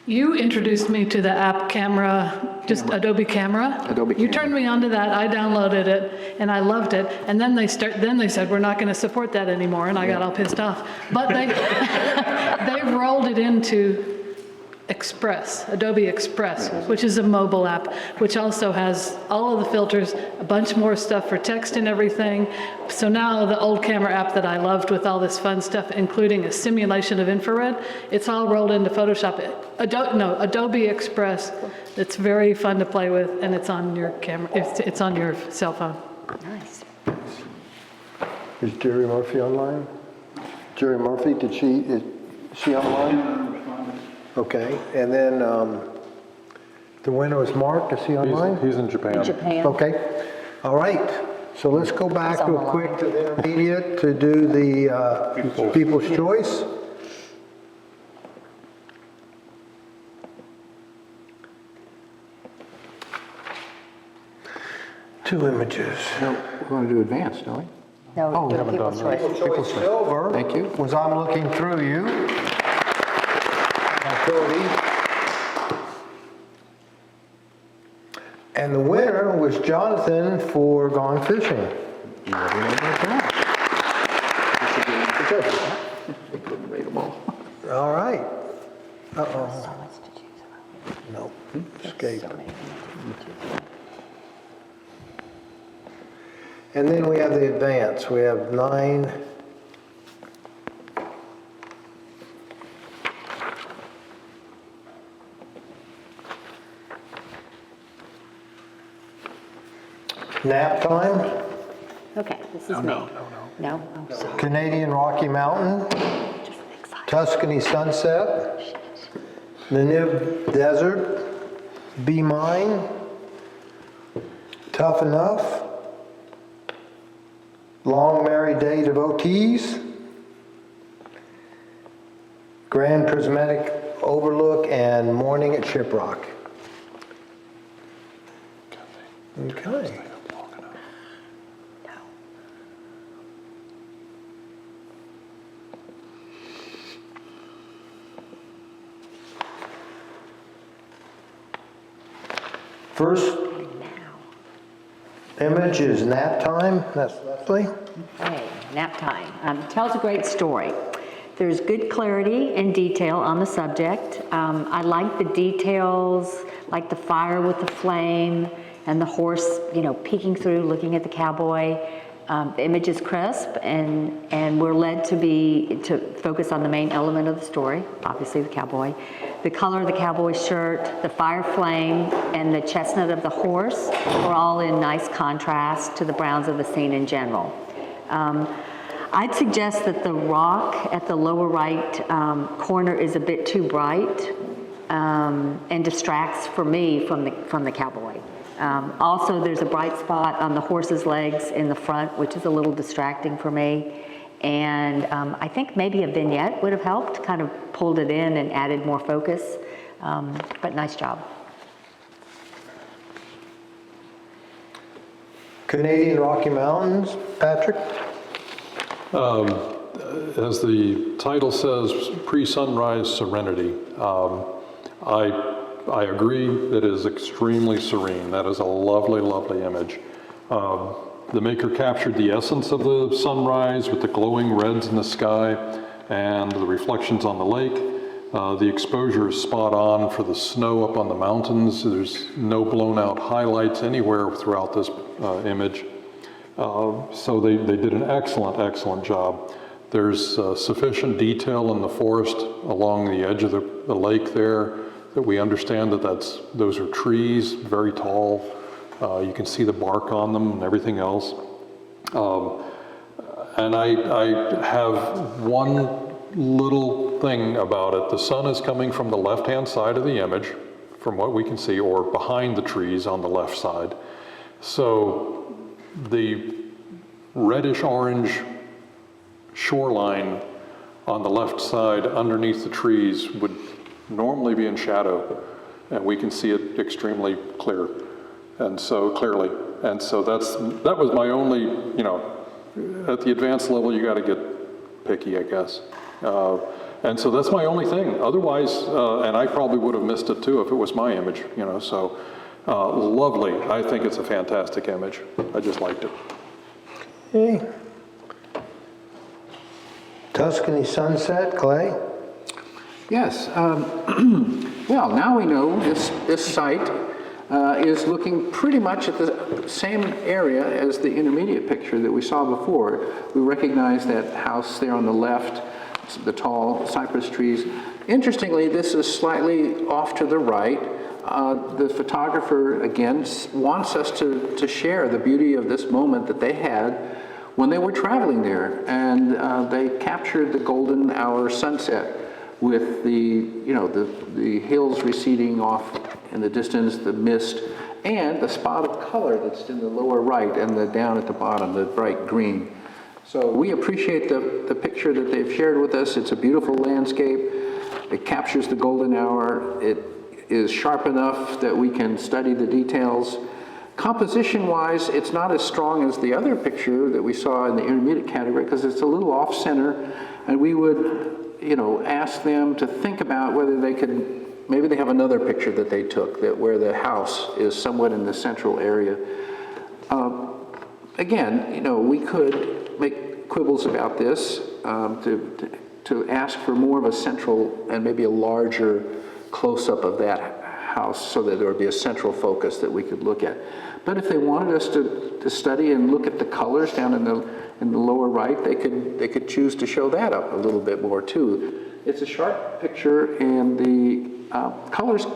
[SPEAKER 1] you introduced me to the app Camera, just Adobe Camera.
[SPEAKER 4] Adobe
[SPEAKER 1] You
[SPEAKER 4] Camera.
[SPEAKER 1] turned me onto that, I downloaded it, and I loved it. And then they said, we're not going to support that anymore, and I got all pissed off. But they rolled it into Express, Adobe Express, which is a mobile app, which also has all of the filters, a bunch more stuff for text and everything. So now the old camera app that I loved with all this fun stuff, including a simulation of infrared, it's all rolled into Photoshop. Adobe Express. It's very fun to play with, and it's on your camera. It's on your cell phone.
[SPEAKER 3] Nice.
[SPEAKER 9] Is Jerry Murphy online? Jerry Murphy, is she online? Okay, and then the winner is Mark, is he online?
[SPEAKER 2] He's in Japan.
[SPEAKER 3] Japan.
[SPEAKER 9] Okay, all right, so let's go back
[SPEAKER 3] He's on
[SPEAKER 9] real
[SPEAKER 3] the
[SPEAKER 9] quick
[SPEAKER 3] line.
[SPEAKER 9] to the intermediate to do the People's Choice. Two images.
[SPEAKER 4] No, we're going to do advanced, don't we?
[SPEAKER 3] No,
[SPEAKER 4] we haven't
[SPEAKER 3] People's
[SPEAKER 4] done
[SPEAKER 3] Choice.
[SPEAKER 9] Choice Silver.
[SPEAKER 4] Thank you.
[SPEAKER 9] Was I'm looking through you. And the winner was Jonathan for Gone Fishing.
[SPEAKER 4] Couldn't rate them all.
[SPEAKER 9] All right.
[SPEAKER 3] So
[SPEAKER 9] Uh-oh,
[SPEAKER 3] much to choose from.
[SPEAKER 9] no, escape.
[SPEAKER 3] So many things to choose from.
[SPEAKER 9] And then we have the advance. We have 9. Nap time,
[SPEAKER 3] Okay, this is me. No? Oh, sorry.
[SPEAKER 9] Canadian Rocky Mountain,
[SPEAKER 3] Just excited.
[SPEAKER 9] Tuscany Sunset, Nineveh Desert, Be Mine, Tough Enough, Long Merry Day Devotees, Grand Prismatic Overlook, and Morning at Shiprock. Okay. First image is nap time. That's Leslie.
[SPEAKER 3] Okay, nap time. Tells a great story. There's good clarity and detail on the subject. I like the details, like the fire with the flame and the horse, peeking through, looking at the cowboy. The image is crisp, and we're led to focus on the main element of the story, obviously the cowboy. The color of the cowboy's shirt, the fire flame, and the chestnut of the horse are all in nice contrast to the browns of the scene in general. I'd suggest that the rock at the lower right corner is a bit too bright and distracts for me from the cowboy. Also, there's a bright spot on the horse's legs in the front, which is a little distracting for me. And I think maybe a vignette would have helped, kind of pulled it in and added more focus. But nice job.
[SPEAKER 9] Canadian Rocky Mountains, Patrick?
[SPEAKER 2] As the title says, pre-sunrise serenity. I agree that it is extremely serene. That is a lovely, lovely image. The maker captured the essence of the sunrise with the glowing reds in the sky and the reflections on the lake. The exposure is spot on for the snow up on the mountains. There's no blown out highlights anywhere throughout this image. So they did an excellent, excellent job. There's sufficient detail in the forest along the edge of the lake there that we understand that those are trees, very tall. You can see the bark on them and everything else. And I have one little thing about it. The sun is coming from the left-hand side of the image, from what we can see, or behind the trees on the left side. So the reddish-orange shoreline on the left side underneath the trees would normally be in shadow, and we can see it extremely clear, and so clearly. And so that was my only, at the advanced level, you got to get picky, I guess. And so that's my only thing. Otherwise, and I probably would have missed it too if it was my image, so lovely. I think it's a fantastic image. I just liked it.
[SPEAKER 9] Okay. Tuscany Sunset, Clay?
[SPEAKER 4] Yes, Well, now we know this site is looking pretty much at the same area as the intermediate picture that we saw before. We recognize that house there on the left, the tall cypress trees. Interestingly, this is slightly off to the right. The photographer, again, wants us to share the beauty of this moment that they had when they were traveling there. And they captured the golden hour sunset with the hills receding off in the distance, the mist, and the spot of color that's in the lower right and the down at the bottom, the bright green. So we appreciate the picture that they've shared with us. It's a beautiful landscape. It captures the golden hour. It is sharp enough that we can study the details. Composition-wise, it's not as strong as the other picture that we saw in the intermediate category because it's a little off-center, and we would ask them to think about whether they could, maybe they have another picture that they took that where the house is somewhat in the central area. Again, we could make quibbles about this to ask for more of a central and maybe a larger close-up of that house so that there would be a central focus that we could look at. But if they wanted us to study and look at the colors down in the lower right, they could choose to show that up a little bit more too. It's a sharp picture, and the colors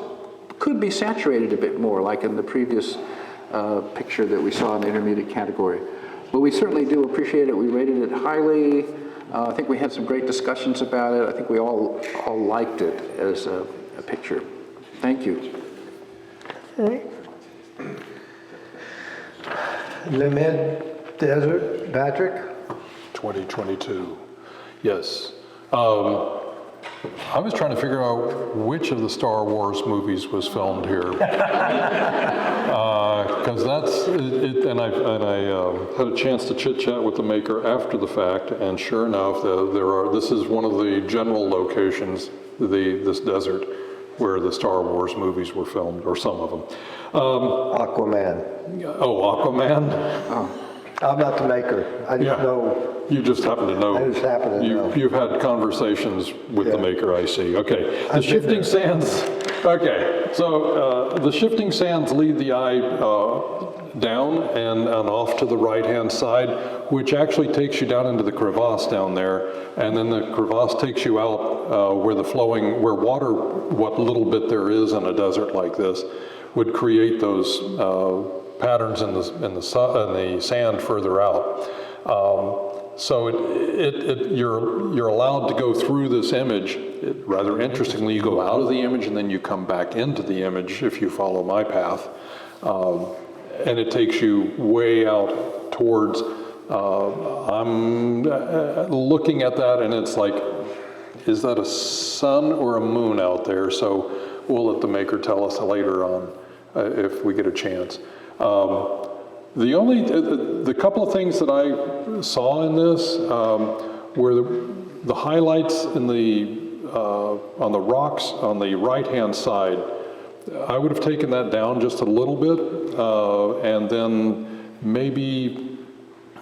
[SPEAKER 4] could be saturated a bit more, like in the previous picture that we saw in the intermediate category. But we certainly do appreciate it. We rated it highly. I think we had some great discussions about it. I think we all liked it as a picture. Thank you.
[SPEAKER 9] Okay. Le Mid Desert, Patrick?
[SPEAKER 2] 2022. Yes. I was trying to figure out which of the Star Wars movies was filmed here. Because that's it, and I had a chance to chit chat with the maker after the fact, and sure enough, this is one of the general locations, this desert, where the Star Wars movies were filmed, or some of them.
[SPEAKER 9] Aquaman.
[SPEAKER 2] Oh, Aquaman?
[SPEAKER 9] Oh. I'm not the maker. I just know.
[SPEAKER 2] You just happen to know.
[SPEAKER 9] I just happen to know.
[SPEAKER 2] You've had conversations with the maker, I see. Okay. The shifting sands. Okay. So the shifting sands lead the eye down and off to the right-hand side, which actually takes you down into the crevasse down there, and then the crevasse takes you out where water, what little bit there is in a desert like this, would create those patterns in the sand further out. So you're allowed to go through this image. Rather interestingly, you go out of the image and then you come back into the image if you follow my path. And it takes you way out towards, I'm looking at that and it's like, is that a sun or a moon out there? So we'll let the maker tell us later on if we get a chance. The couple of things that I saw in this were the highlights in on the rocks on the right-hand side. I would have taken that down just a little bit, and then maybe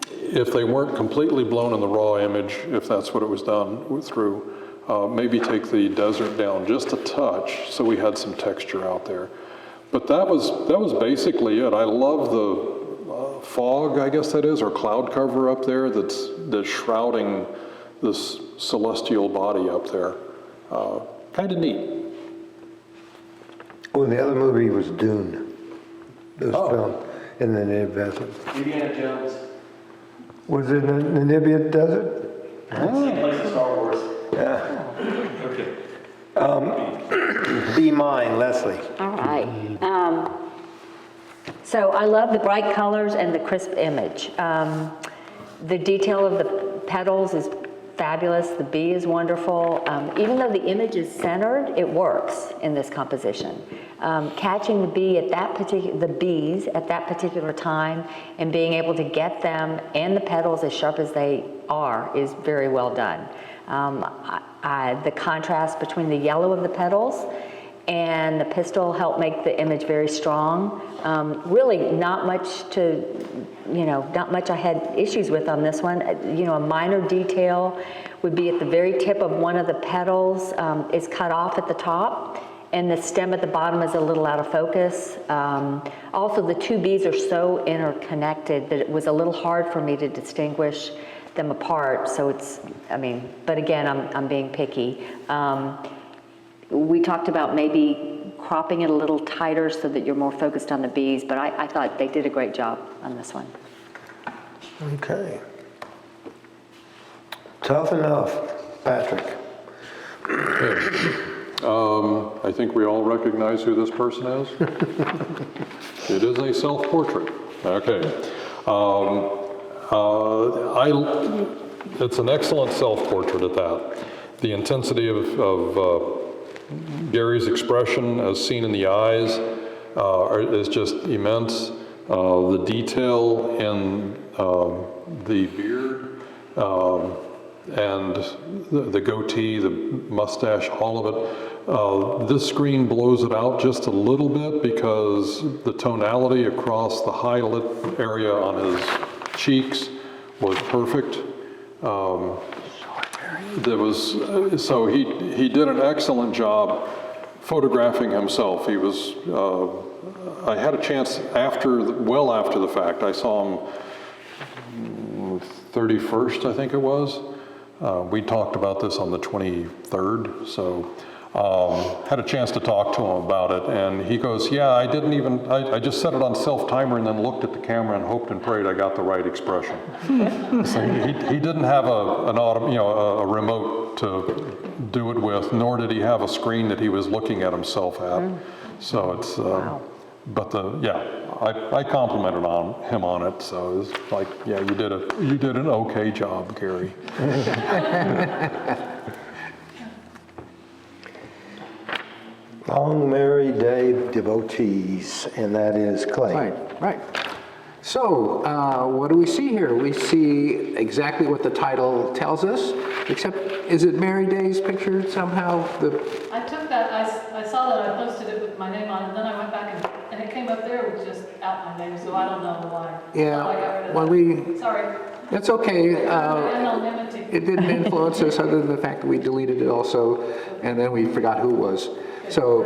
[SPEAKER 2] if they weren't completely blown in the raw image, if that's what it was done through, maybe take the desert down just a touch so we had some texture out there. But that was basically it. I love the fog, I guess that is, or cloud cover up there that's shrouding this celestial body up there. Kind of neat.
[SPEAKER 9] Well, the other movie was Dune. It was filmed in the Namib Desert.
[SPEAKER 5] Indiana Jones.
[SPEAKER 9] Was it in the Namib Desert?
[SPEAKER 5] Same place as Star Wars.
[SPEAKER 9] Yeah.
[SPEAKER 5] Okay.
[SPEAKER 9] Be mine, Leslie.
[SPEAKER 3] All right. So I love the bright colors and the crisp image. The detail of the petals is fabulous. The bee is wonderful. Even though the image is centered, it works in this composition. Catching the bees at that particular time and being able to get them and the petals as sharp as they are is very well done. The contrast between the yellow of the petals and the pistil helped make the image very strong. Really not much I had issues with on this one. A minor detail would be at the very tip of one of the petals is cut off at the top, And the stem at the bottom is a little out of focus. Also, the two Bs are so interconnected that it was a little hard for me to distinguish them apart. So it's, I mean, but again, I'm being picky. We talked about maybe cropping it a little tighter so that you're more focused on the Bs, but I thought they did a great job on this one.
[SPEAKER 9] Okay. Tough enough, Patrick.
[SPEAKER 2] I think we all recognize who this person is. It is a self-portrait. Okay. It's an excellent self-portrait at that. The intensity of Gary's expression, as seen in the eyes, is just immense. The detail in the beard and the goatee, the mustache, all of it. This screen blows it out just a little bit because the tonality across the highlight area on his cheeks was perfect. So he did an excellent job photographing himself. He was, I had a chance well after the fact. I saw him 31st, I think it was. We talked about this on the 23rd, so had a chance to talk to him about it, and he goes, yeah, I just set it on self-timer and then looked at the camera and hoped and prayed I got the right expression. So he didn't have a remote to do it with, nor did he have a screen that he was looking at himself at. So it's, but I complimented him on it, so it was like, yeah, you did an okay job, Gary.
[SPEAKER 9] Long Merry Day devotees, and that is Clay.
[SPEAKER 4] Right. So, what do we see here? We see exactly what the title tells us, except, is it Mary Day's picture somehow?
[SPEAKER 1] I took that, I saw that, I posted it with my name on it, then I went back and it came up there with just out my name, so I don't know why.
[SPEAKER 4] Yeah,
[SPEAKER 1] I got rid of
[SPEAKER 4] when
[SPEAKER 1] that. Sorry.
[SPEAKER 4] That's okay.
[SPEAKER 1] Anonymity.
[SPEAKER 4] It didn't influence us other than the fact that we deleted it also, and then we forgot who it was. So,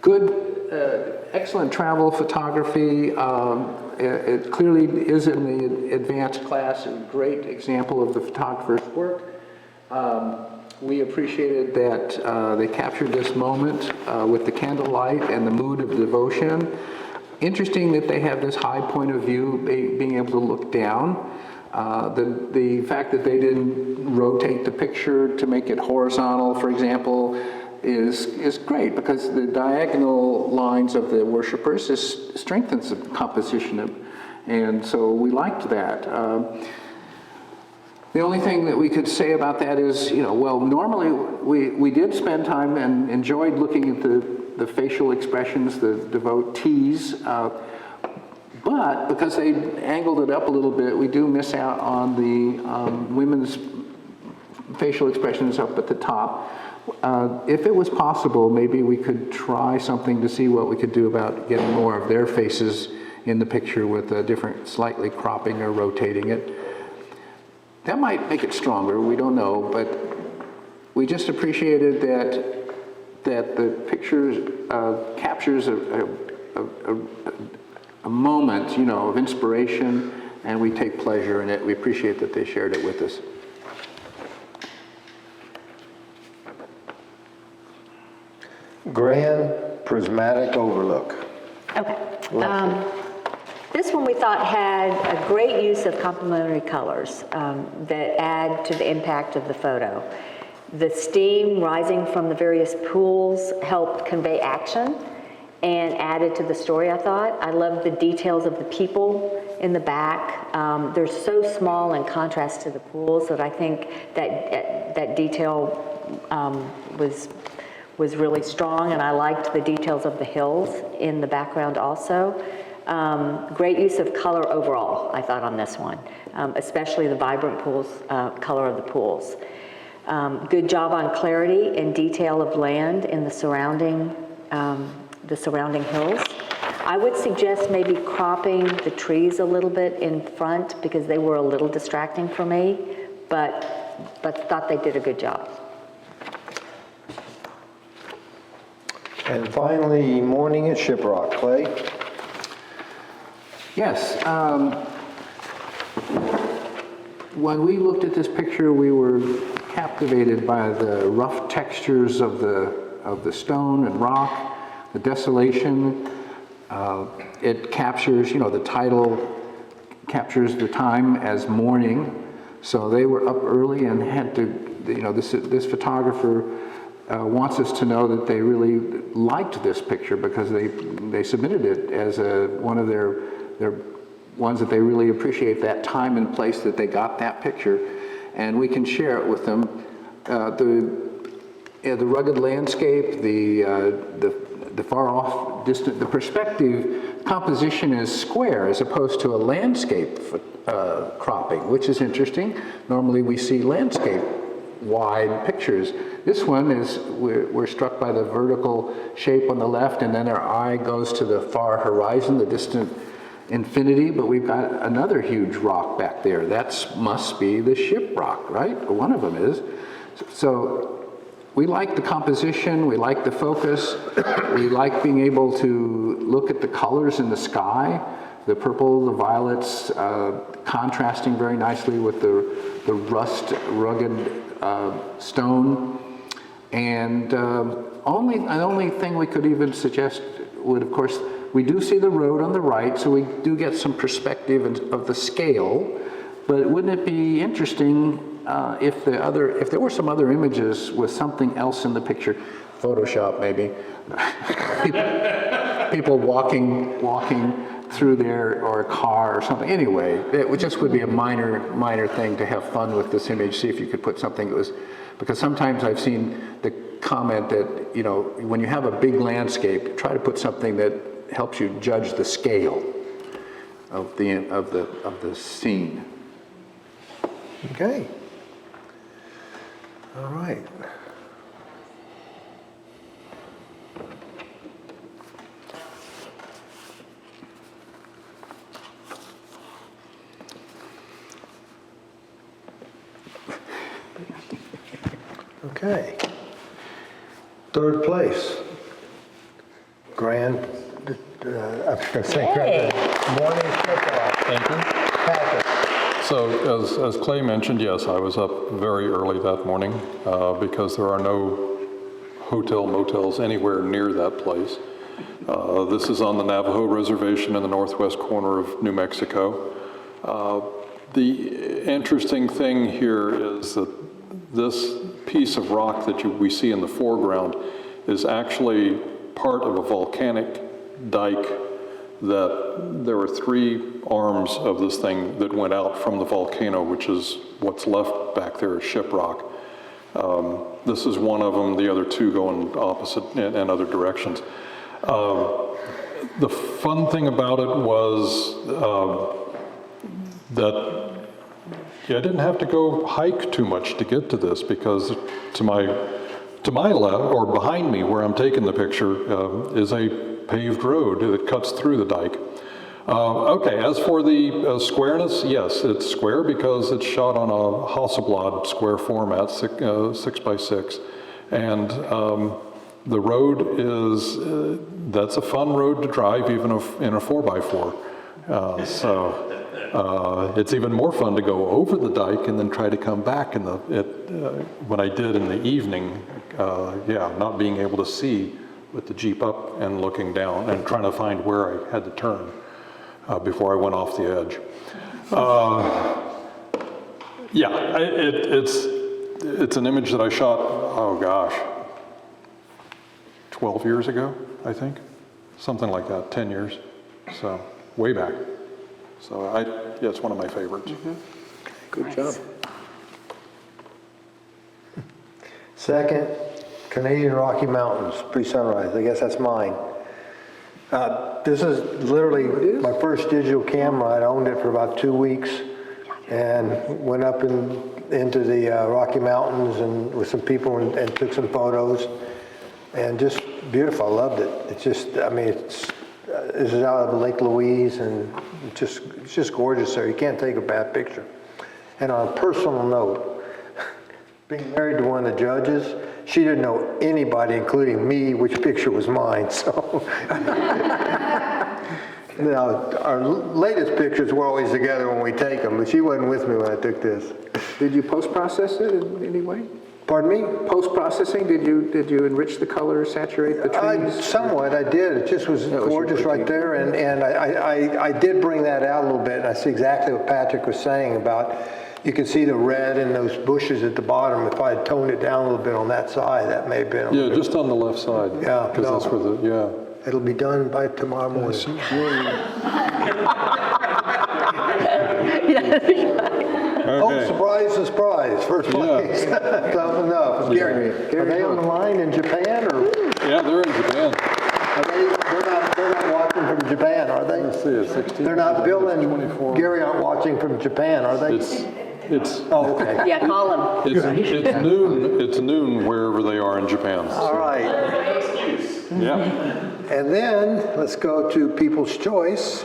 [SPEAKER 4] good, excellent travel photography. It clearly is in the advanced class, a great example of the photographer's work. We appreciated that they captured this moment with the candlelight and the mood of devotion. Interesting that they have this high point of view, being able to look down. The fact that they didn't rotate the picture to make it horizontal, for example, is great, because the diagonal lines of the worshipers strengthens the composition, and so we liked that. The only thing that we could say about that is, well, normally we did spend time and enjoyed looking at the facial expressions, the devotees, but because they angled it up a little bit, we do miss out on the women's facial expressions up at the top. If it was possible, maybe we could try something to see what we could do about getting more of their faces in the picture with a different, slightly cropping or rotating it. That might make it stronger, we don't know, but we just appreciated that the picture captures a moment, of inspiration, and we take pleasure in it. We appreciate that they shared it with us.
[SPEAKER 9] Grand Prismatic Overlook.
[SPEAKER 3] Okay. This one we thought had a great use of complementary colors that add to the impact of the photo. The steam rising from the various pools helped convey action and added to the story, I thought. I loved the details of the people in the back. They're so small in contrast to the pools that I think that detail was really strong, and I liked the details of the hills in the background also. Great use of color overall, I thought, on this one, especially the vibrant pools, color of the pools. Good job on clarity and detail of land in the surrounding hills. I would suggest maybe cropping the trees a little bit in front because they were a little distracting for me, but thought they did a good job.
[SPEAKER 9] And finally, morning at Shiprock. Clay?
[SPEAKER 4] Yes. When we looked at this picture, we were captivated by the rough textures of the stone and rock, the desolation. It captures, the title captures the time as morning. So they were up early and had to, this photographer wants us to know that they really liked this picture because they submitted it as one of their ones that they really appreciate that time and place that they got that picture, and we can share it with them. The rugged landscape, the far off distant, the perspective composition is square as opposed to a landscape cropping, which is interesting. Normally we see landscape wide pictures. This one is, we're struck by the vertical shape on the left, and then our eye goes to the far horizon, the distant infinity, but we've got another huge rock back there. That must be the ship rock, right? Or one of them is. So we like the composition, we like the focus, we like being able to look at the colors in the sky, the purple, the violets, contrasting very nicely with the rust, rugged stone. And the only thing we could even suggest would, of course, we do see the road on the right, so we do get some perspective of the scale, but wouldn't it be interesting if there were some other images with something else in the picture, Photoshop maybe, people walking through there, or a car or something. Anyway, it just would be a minor thing to have fun with this image, see if you could put something that was, because sometimes I've seen the comment that, when you have a big landscape, try to put something that helps you judge the scale of the scene.
[SPEAKER 9] Okay. All right. Okay. Third place. Grand, I'm going to say
[SPEAKER 3] Hey.
[SPEAKER 9] morning Shiprock.
[SPEAKER 2] Thank you.
[SPEAKER 9] Patrick.
[SPEAKER 2] So as Clay mentioned, yes, I was up very early that morning because there are no motels anywhere near that place. This is on the Navajo Reservation in the northwest corner of New Mexico. The interesting thing here is that this piece of rock that we see in the foreground is actually part of a volcanic dike that there were 3 arms of this thing that went out from the volcano, which is what's left back there as shiprock. This is one of them, the other 2 go in opposite and other directions. The fun thing about it was that I didn't have to go hike too much to get to this, because to my left, or behind me where I'm taking the picture, is a paved road that cuts through the dike. Okay, as for the squareness, yes, it's square because it's shot on a Hasselblad square format, 6x6. And the road is, that's a fun road to drive even in a 4x4. So it's even more fun to go over the dike and then try to come back when I did in the evening, not being able to see with the Jeep up and looking down and trying to find where I had to turn before I went off the edge. It's an image that I shot, oh gosh, 12 years ago, I think. Something like that, 10 years, so way back. So it's one of my favorites.
[SPEAKER 3] Mm-hmm.
[SPEAKER 9] Good job. Second, Canadian Rocky Mountains, pre-sunrise. I guess that's mine. This is literally my first digital camera. I'd owned it for about 2 weeks and went up into the Rocky Mountains and with some people and took some photos. And just beautiful. I loved it. It's just, this is out of Lake Louise, and it's just gorgeous there. You can't take a bad picture. And on a personal note, Being married to one of the judges, she didn't know anybody, including me, which picture was mine, so. Now, our latest pictures were always together when we take them, but she wasn't with me when I took this.
[SPEAKER 4] Did you post-process it in any way?
[SPEAKER 9] Pardon me?
[SPEAKER 4] Post-processing, did you enrich the color, saturate the trees?
[SPEAKER 9] Somewhat, I did. It just was gorgeous right there, and I did bring that out a little bit, and I see exactly what Patrick was saying about, you can see the red in those bushes at the bottom. If I had toned it down a little bit on that side, that may have been.
[SPEAKER 2] Yeah, just on the left side.
[SPEAKER 9] Yeah,
[SPEAKER 2] Because that's where the, yeah.
[SPEAKER 9] It'll be done by tomorrow morning. Oh,
[SPEAKER 2] Okay.
[SPEAKER 9] surprise, surprise, first place. Tough enough. Gary, are they on the line in Japan, or
[SPEAKER 2] Yeah, they're in Japan.
[SPEAKER 9] they're not watching from Japan, are they?
[SPEAKER 2] Let's see, it's 16.
[SPEAKER 9] They're not Bill and
[SPEAKER 2] 24.
[SPEAKER 9] Gary aren't watching from Japan, are they?
[SPEAKER 2] It's
[SPEAKER 9] Oh, okay.
[SPEAKER 3] Yeah, call him.
[SPEAKER 2] it's noon wherever they are in Japan.
[SPEAKER 9] All right.
[SPEAKER 2] Yeah.
[SPEAKER 9] And then, let's go to People's Choice.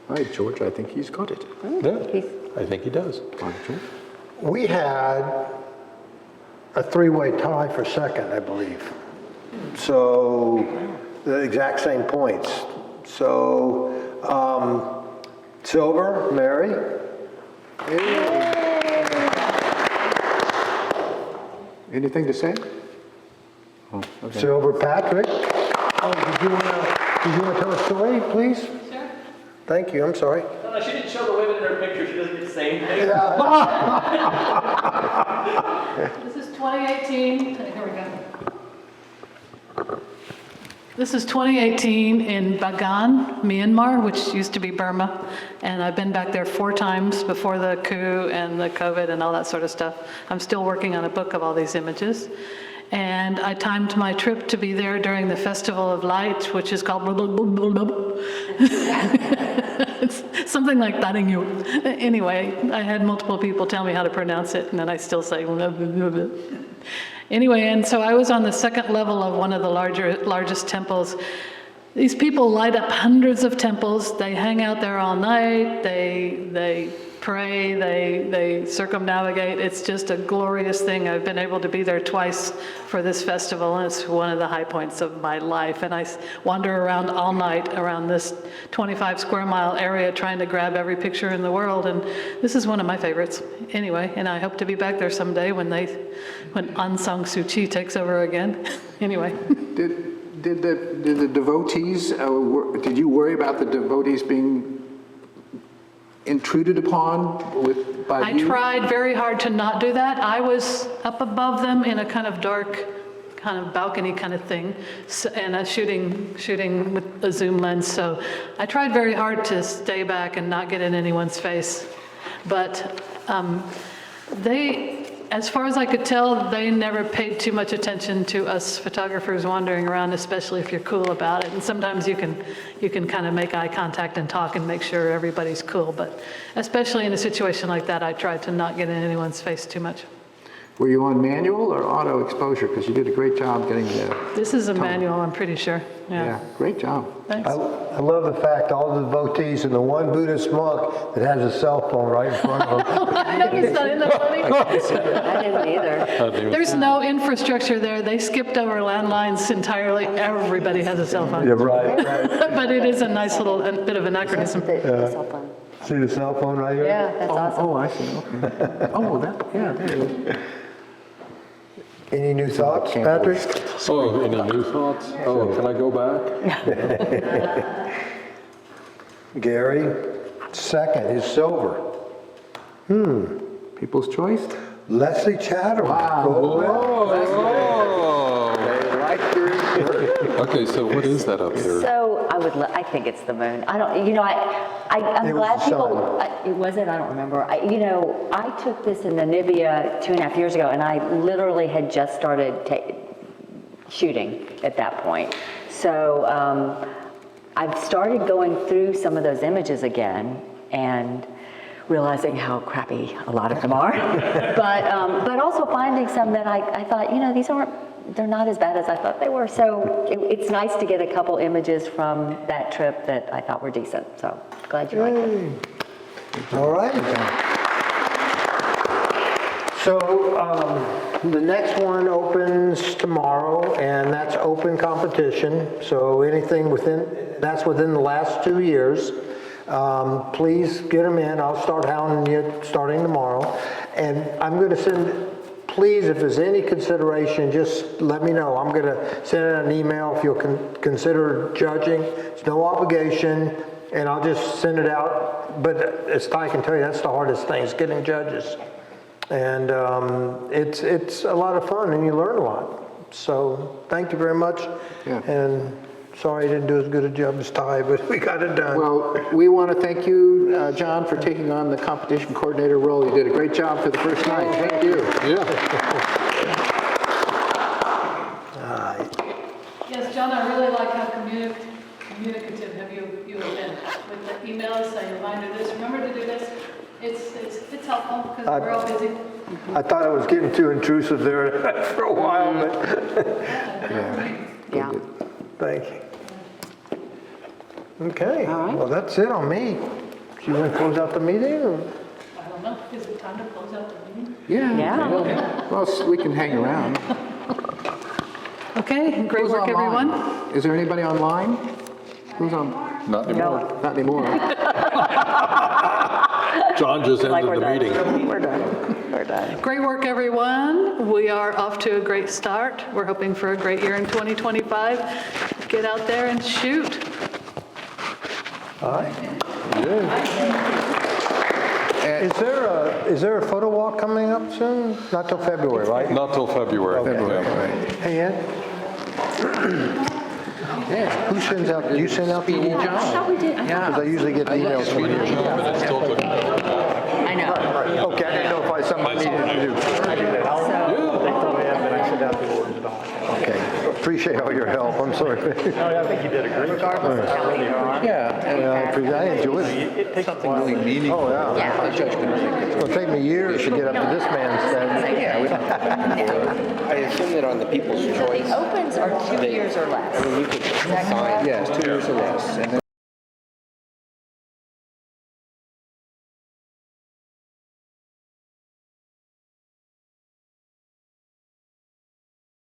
[SPEAKER 4] All right, George, I think he's got it.
[SPEAKER 2] Yeah, I think he does.
[SPEAKER 9] We had a three-way tie for second, I believe. So, the exact same points. So, silver, Mary.
[SPEAKER 4] Anything to say?
[SPEAKER 9] Silver, Patrick. Oh, did you want to tell a story, please?
[SPEAKER 5] Sure.
[SPEAKER 9] Thank you, I'm sorry.
[SPEAKER 5] No, she didn't show the women in her picture. She doesn't get to say anything.
[SPEAKER 1] This is 2018, here we go. This is 2018 in Bagan, Myanmar, which used to be Burma. And I've been back there 4 times before the coup and the COVID and all that sort of stuff. I'm still working on a book of all these images. And I timed my trip to be there during the Festival of Light, which is called it's something like that in you. Anyway, I had multiple people tell me how to pronounce it, and then I still say Anyway, and so I was on the second level of one of the largest temples. These people light up hundreds of temples. They hang out there all night. They pray. They circumnavigate. It's just a glorious thing. I've been able to be there twice for this festival, and it's one of the high points of my life. And I wander around all night around this 25 square mile area trying to grab every picture in the world. And this is one of my favorites. Anyway, and I hope to be back there someday when Aung San Suu Kyi takes over again. Anyway.
[SPEAKER 4] Did the devotees, did you worry about the devotees being intruded upon by
[SPEAKER 1] I
[SPEAKER 4] you?
[SPEAKER 1] tried very hard to not do that. I was up above them in a kind of dark, kind of balcony kind of thing, and shooting with a zoom lens. So I tried very hard to stay back and not get in anyone's face. But as far as I could tell, they never paid too much attention to us photographers wandering around, especially if you're cool about it. And sometimes you can kind of make eye contact and talk and make sure everybody's cool. But especially in a situation like that, I tried to not get in anyone's face too much.
[SPEAKER 4] Were you on manual or auto exposure? Because you did a great job getting the...
[SPEAKER 1] This is a manual, I'm pretty sure.
[SPEAKER 4] Yeah, great job.
[SPEAKER 1] Thanks.
[SPEAKER 9] I love the fact all the devotees and the one Buddhist monk that has a cell phone right in front of him.
[SPEAKER 1] Isn't that funny?
[SPEAKER 3] I didn't either.
[SPEAKER 1] There's no infrastructure there. They skipped over landlines entirely. Everybody has a cell phone.
[SPEAKER 9] Yeah, right.
[SPEAKER 1] But it is a nice little bit of anachronism.
[SPEAKER 3] The cell phone.
[SPEAKER 9] See the cell phone right here?
[SPEAKER 3] Yeah, that's awesome.
[SPEAKER 4] Oh, I see, okay. Oh, there it is.
[SPEAKER 9] Any new thoughts, Patrick?
[SPEAKER 2] Oh, any new thoughts? Oh, can I go back?
[SPEAKER 9] Gary, second is silver.
[SPEAKER 4] People's choice?
[SPEAKER 9] Leslie Chatham.
[SPEAKER 2] Okay, so what is that up there?
[SPEAKER 3] So I think it's the moon. I don't, I'm
[SPEAKER 9] It was
[SPEAKER 3] glad
[SPEAKER 9] the
[SPEAKER 3] people,
[SPEAKER 9] sun.
[SPEAKER 3] was it? I don't remember. I took this in Namibia 2.5 years ago, and I literally had just started shooting at that point. So I've started going through some of those images again and realizing how crappy a lot of them are. but also finding some that I thought, they're not as bad as I thought they were. So it's nice to get a couple images from that trip that I thought were decent. So glad you liked it.
[SPEAKER 9] All right. So the next one opens tomorrow, and that's open competition. So anything that's within the last 2 years. Please get them in. I'll start hounding you starting tomorrow. And I'm going to send, please, if there's any consideration, just let me know. I'm going to send out an email if you'll consider judging. It's no obligation, and I'll just send it out. But as Ty can tell you, that's the hardest thing, is getting judges. And it's a lot of fun, and you learn a lot. So thank you very much.
[SPEAKER 12] Yeah.
[SPEAKER 9] And sorry I didn't do as good a job as Ty, but we got it done.
[SPEAKER 12] Well, we want to thank you, John, for taking on the competition coordinator role. You did a great job for the first night. Thank you.
[SPEAKER 1] Yes, John, I really like how communicative have you have been with the emails, saying reminder this, remember to do this. It's helpful because we're all busy.
[SPEAKER 9] I thought I was getting too intrusive there for a while, but
[SPEAKER 3] Yeah.
[SPEAKER 9] thank you. Okay,
[SPEAKER 3] All right.
[SPEAKER 9] well, that's it on me. Do you want to close out the meeting? Or?
[SPEAKER 1] I don't know, is it time to close out the meeting?
[SPEAKER 3] Yeah.
[SPEAKER 12] Well, we can hang around.
[SPEAKER 1] Okay, great
[SPEAKER 12] Who's
[SPEAKER 1] work,
[SPEAKER 12] online?
[SPEAKER 1] everyone.
[SPEAKER 12] Is there anybody online? Who's on?
[SPEAKER 2] Not anymore.
[SPEAKER 12] Not anymore.
[SPEAKER 2] John just ended the meeting.
[SPEAKER 3] We're done. We're done.
[SPEAKER 1] Great work, everyone. We are off to a great start. We're hoping for a great year in 2025. Get out there and shoot.
[SPEAKER 9] All right. Is there a photo walk coming up soon? Not till February, right?
[SPEAKER 2] Not till February.
[SPEAKER 9] Hey, Ed? Who sends out, do you send out the awards?
[SPEAKER 3] we did.
[SPEAKER 9] Because I usually get emails from you.
[SPEAKER 2] But it still took.
[SPEAKER 3] I know.
[SPEAKER 9] Okay, I didn't know if something I needed to do. Okay, appreciate all your help, I'm sorry.
[SPEAKER 10] I think you did a great job.
[SPEAKER 9] I enjoyed it.
[SPEAKER 10] It takes something
[SPEAKER 12] Really meaningful.
[SPEAKER 9] Oh, yeah.
[SPEAKER 3] Yeah.
[SPEAKER 9] It'll take me years to get up to this man's standard.
[SPEAKER 8] I assume that on the People's Choice,
[SPEAKER 3] Opens are 2 years or less.
[SPEAKER 8] you could sign.
[SPEAKER 12] Yes, 2 years or less. And